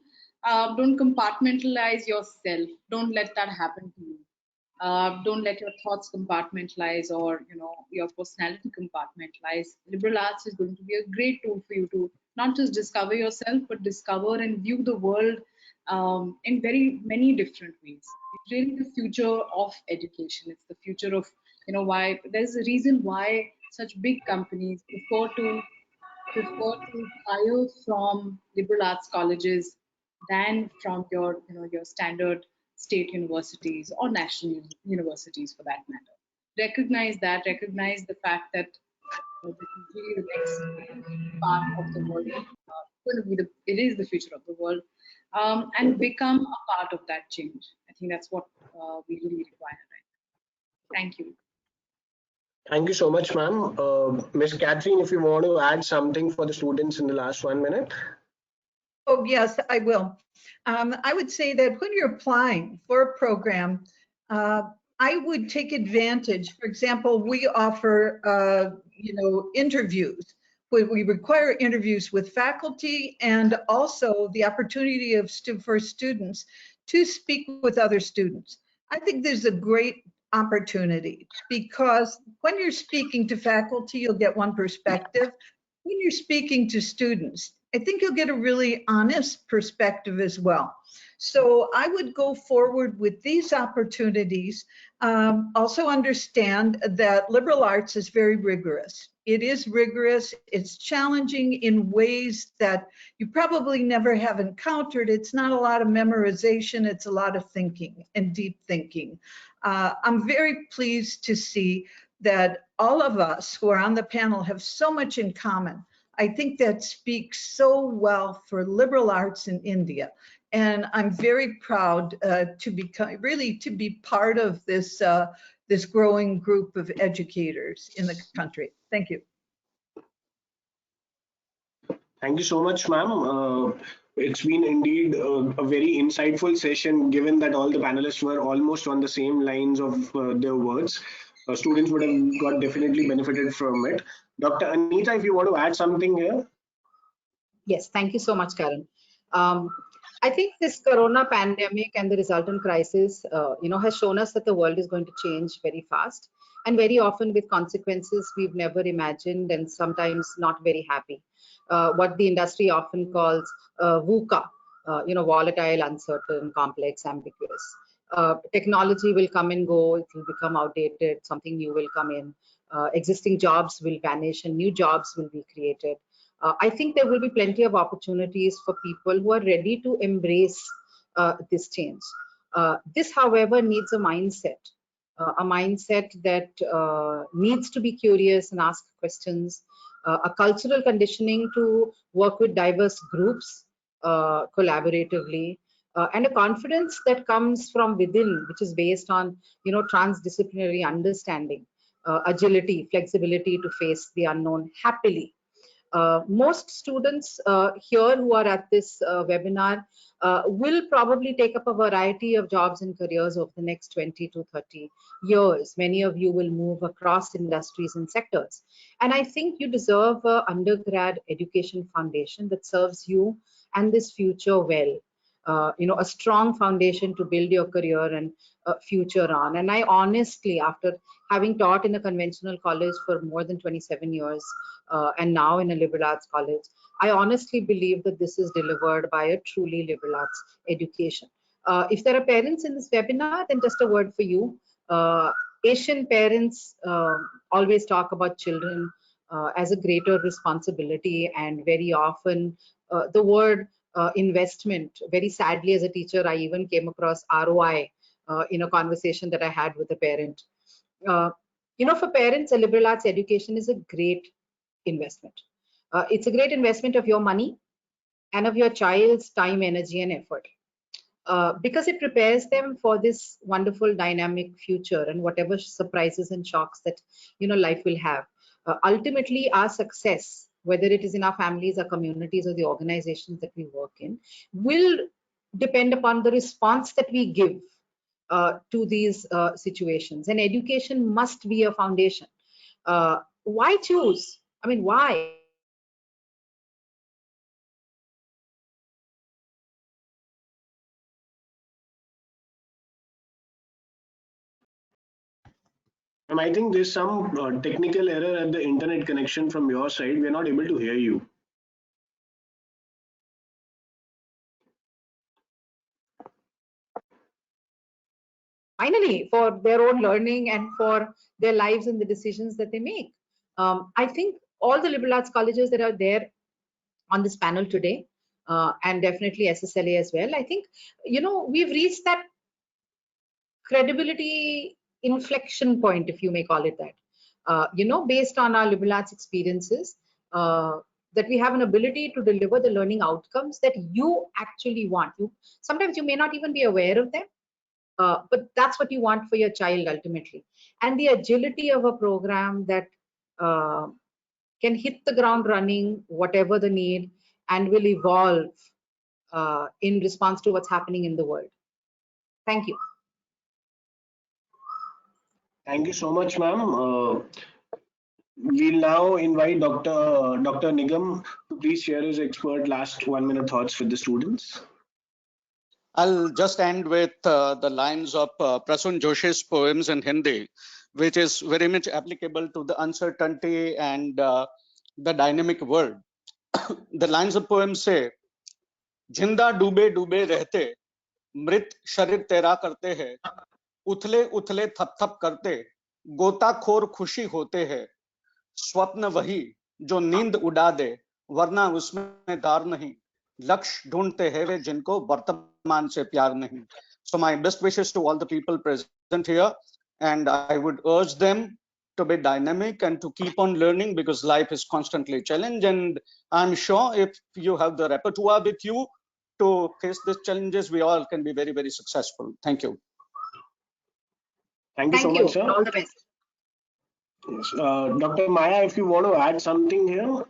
[SPEAKER 2] compartmentalize yourself. Don't let that happen to you. Don't let your thoughts compartmentalize, or your personality compartmentalize. Liberal arts is going to be a great tool for you to not just discover yourself, but discover and view the world in very many different ways. It's really the future of education. It's the future of why there's a reason why such big companies prefer to hire from liberal arts colleges than from your standard state universities or national universities, for that matter. Recognize the fact that this is really the next part of the world. Going to be it is the future of the world, and become a part of that change. I think that's what we really require right now. Thank you.
[SPEAKER 1] Thank you so much, ma'am. Ms. Catherine, if you want to add something for the students in the last 1 minute.
[SPEAKER 4] Oh, yes, I will. I would say that when you're applying for a program, I would take advantage. For example, we offer, interviews. We require interviews with faculty, and also the opportunity for students to speak with other students. I think there's a great opportunity, because when you're speaking to faculty, you'll get one perspective. When you're speaking to students, I think you'll get a really honest perspective as well. So I would go forward with these opportunities. Also understand that liberal arts is very rigorous. It is rigorous. It's challenging in ways that you probably never have encountered. It's not a lot of memorization. It's a lot of thinking and deep thinking. I'm very pleased to see that all of us who are on the panel have so much in common. I think that speaks so well for liberal arts in India. And I'm very proud to be part of this, this growing group of educators in the country. Thank you.
[SPEAKER 1] Thank you so much, ma'am. It's been indeed a very insightful session, given that all the panelists were almost on the same lines of their words. students would have got definitely benefited from it. Dr. Anita, if you want to add something here.
[SPEAKER 5] Yes, thank you so much, Karen. Um, I think this corona pandemic and the resultant crisis, has shown us that the world is going to change very fast and very often with consequences we've never imagined and sometimes not very happy. What the industry often calls VUCA, volatile, uncertain, complex, ambiguous. Technology will come and go, it will become outdated, something new will come in, existing jobs will vanish and new jobs will be created. I think there will be plenty of opportunities for people who are ready to embrace this change. This, however, needs a mindset that needs to be curious and ask questions, a cultural conditioning to work with diverse groups collaboratively, and a confidence that comes from within, which is based on, transdisciplinary understanding, agility, flexibility to face the unknown happily. Most students here who are at this webinar will probably take up a variety of jobs and careers over the next 20 to 30 years. Many of you will move across industries and sectors. And I think you deserve an undergrad education foundation that serves you and this future well. A strong foundation to build your career and future on. And I honestly, after having taught in a conventional college for more than 27 years, and now in a liberal arts college, I honestly believe that this is delivered by a truly liberal arts education. If there are parents in this webinar, then just a word for you. Asian parents always talk about children as a greater responsibility, and very often the word investment, very sadly as a teacher, I even came across ROI in a conversation that I had with a parent. For parents, a liberal arts education is a great investment. It's a great investment of your money and of your child's time, energy, and effort. Because it prepares them for this wonderful dynamic future and whatever surprises and shocks that life will have. Ultimately, our success, whether it is in our families, our communities, or the organizations that we work in, will depend upon the response that we give to these situations. And education must be a foundation. Why choose? I mean, why?
[SPEAKER 1] I think there's some technical error at the internet connection from your side. We're not able to hear you.
[SPEAKER 5] Finally, for their own learning and for their lives and the decisions that they make. I think all the liberal arts colleges that are there on this panel today, and definitely SSLA as well, I think, we've reached that credibility inflection point, if you may call it that, based on our liberal arts experiences, that we have an ability to deliver the learning outcomes that you actually want. Sometimes you may not even be aware of them, but that's what you want for your child ultimately. And the agility of a program that can hit the ground running, whatever the need, and will evolve in response to what's happening in the world. Thank you.
[SPEAKER 1] Thank you so much, ma'am. We'll now invite Dr. Nigam to please share his expert last 1 minute thoughts with the students.
[SPEAKER 6] I'll just end with the lines of Prasun Joshi's poems in Hindi, which is very much applicable to the uncertainty and the dynamic world. The lines of poem say, जिंदा डूबे डूबे रहते, मृत शरीर तेरा करते हैं, उथले उथले थप थप करते, गोताखोर खुशी होते हैं, स्वप्न वही जो नींद उड़ा दे, वरना उसमें दार नहीं, लक्ष्य ढूंढते हैं वे जिनको वर्तमान से प्यार नहीं. So my best wishes to all the people present here, and I would urge them to be dynamic and to keep on learning, because life is constantly challenge, and I'm sure if you have the repertoire with you to face these challenges, we all can be very, very successful. Thank you.
[SPEAKER 1] Thank you so much, sir.
[SPEAKER 5] All the best.
[SPEAKER 1] Yes. Dr. Maya, if you want to add something here.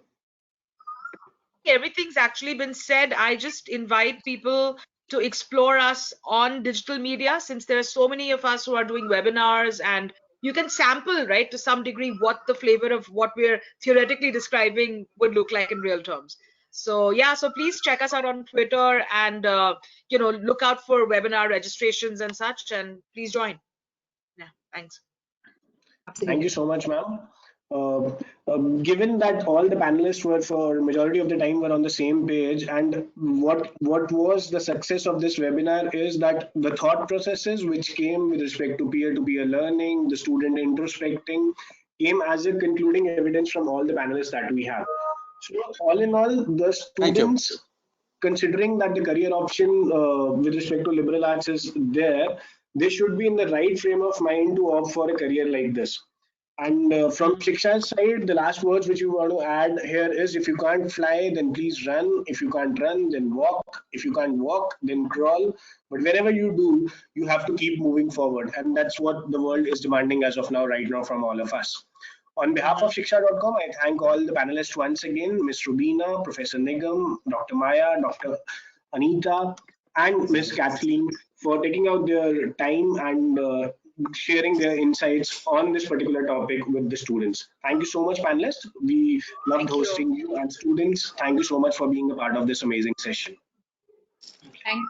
[SPEAKER 7] Everything's actually been said. I just invite people to explore us on digital media, since there are so many of us who are doing webinars and you can sample, right, to some degree what the flavor of what we're theoretically describing would look like in real terms. So yeah, so please check us out on Twitter and look out for webinar registrations and such, and please join. Yeah, thanks.
[SPEAKER 1] Thank you so much, ma'am. Uh, Given that all the panelists were for majority of the time were on the same page, and what was the success of this webinar is that the thought processes which came with respect to peer-to-peer learning, the student introspecting, came as a concluding evidence from all the panelists that we have. So all in all, the
[SPEAKER 6] Thank you.
[SPEAKER 1] students, considering that the career option with respect to liberal arts is there, they should be in the right frame of mind to opt for a career like this. And from Shiksha's side, the last words which you want to add here is, if you can't fly, then please run. If you can't run, then walk. If you can't walk, then crawl. But wherever you do, you have to keep moving forward. And that's what the world is demanding as of now, right now, from all of us. On behalf of shiksha.com, I thank all the panelists once again, Ms. Rubina, Professor Nigam, Dr. Maya, Dr. Anita, and Ms. Kathleen for taking out their time and sharing their insights on this particular topic with the students. Thank you so much, panelists. We loved hosting you, and students, thank you so much for being a part of this amazing session.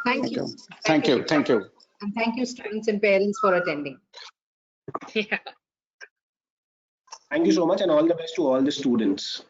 [SPEAKER 5] Thank you.
[SPEAKER 6] Thank you. Thank you.
[SPEAKER 5] And thank you, students and parents, for attending.
[SPEAKER 7] Yeah.
[SPEAKER 1] Thank you so much, and all the best to all the students.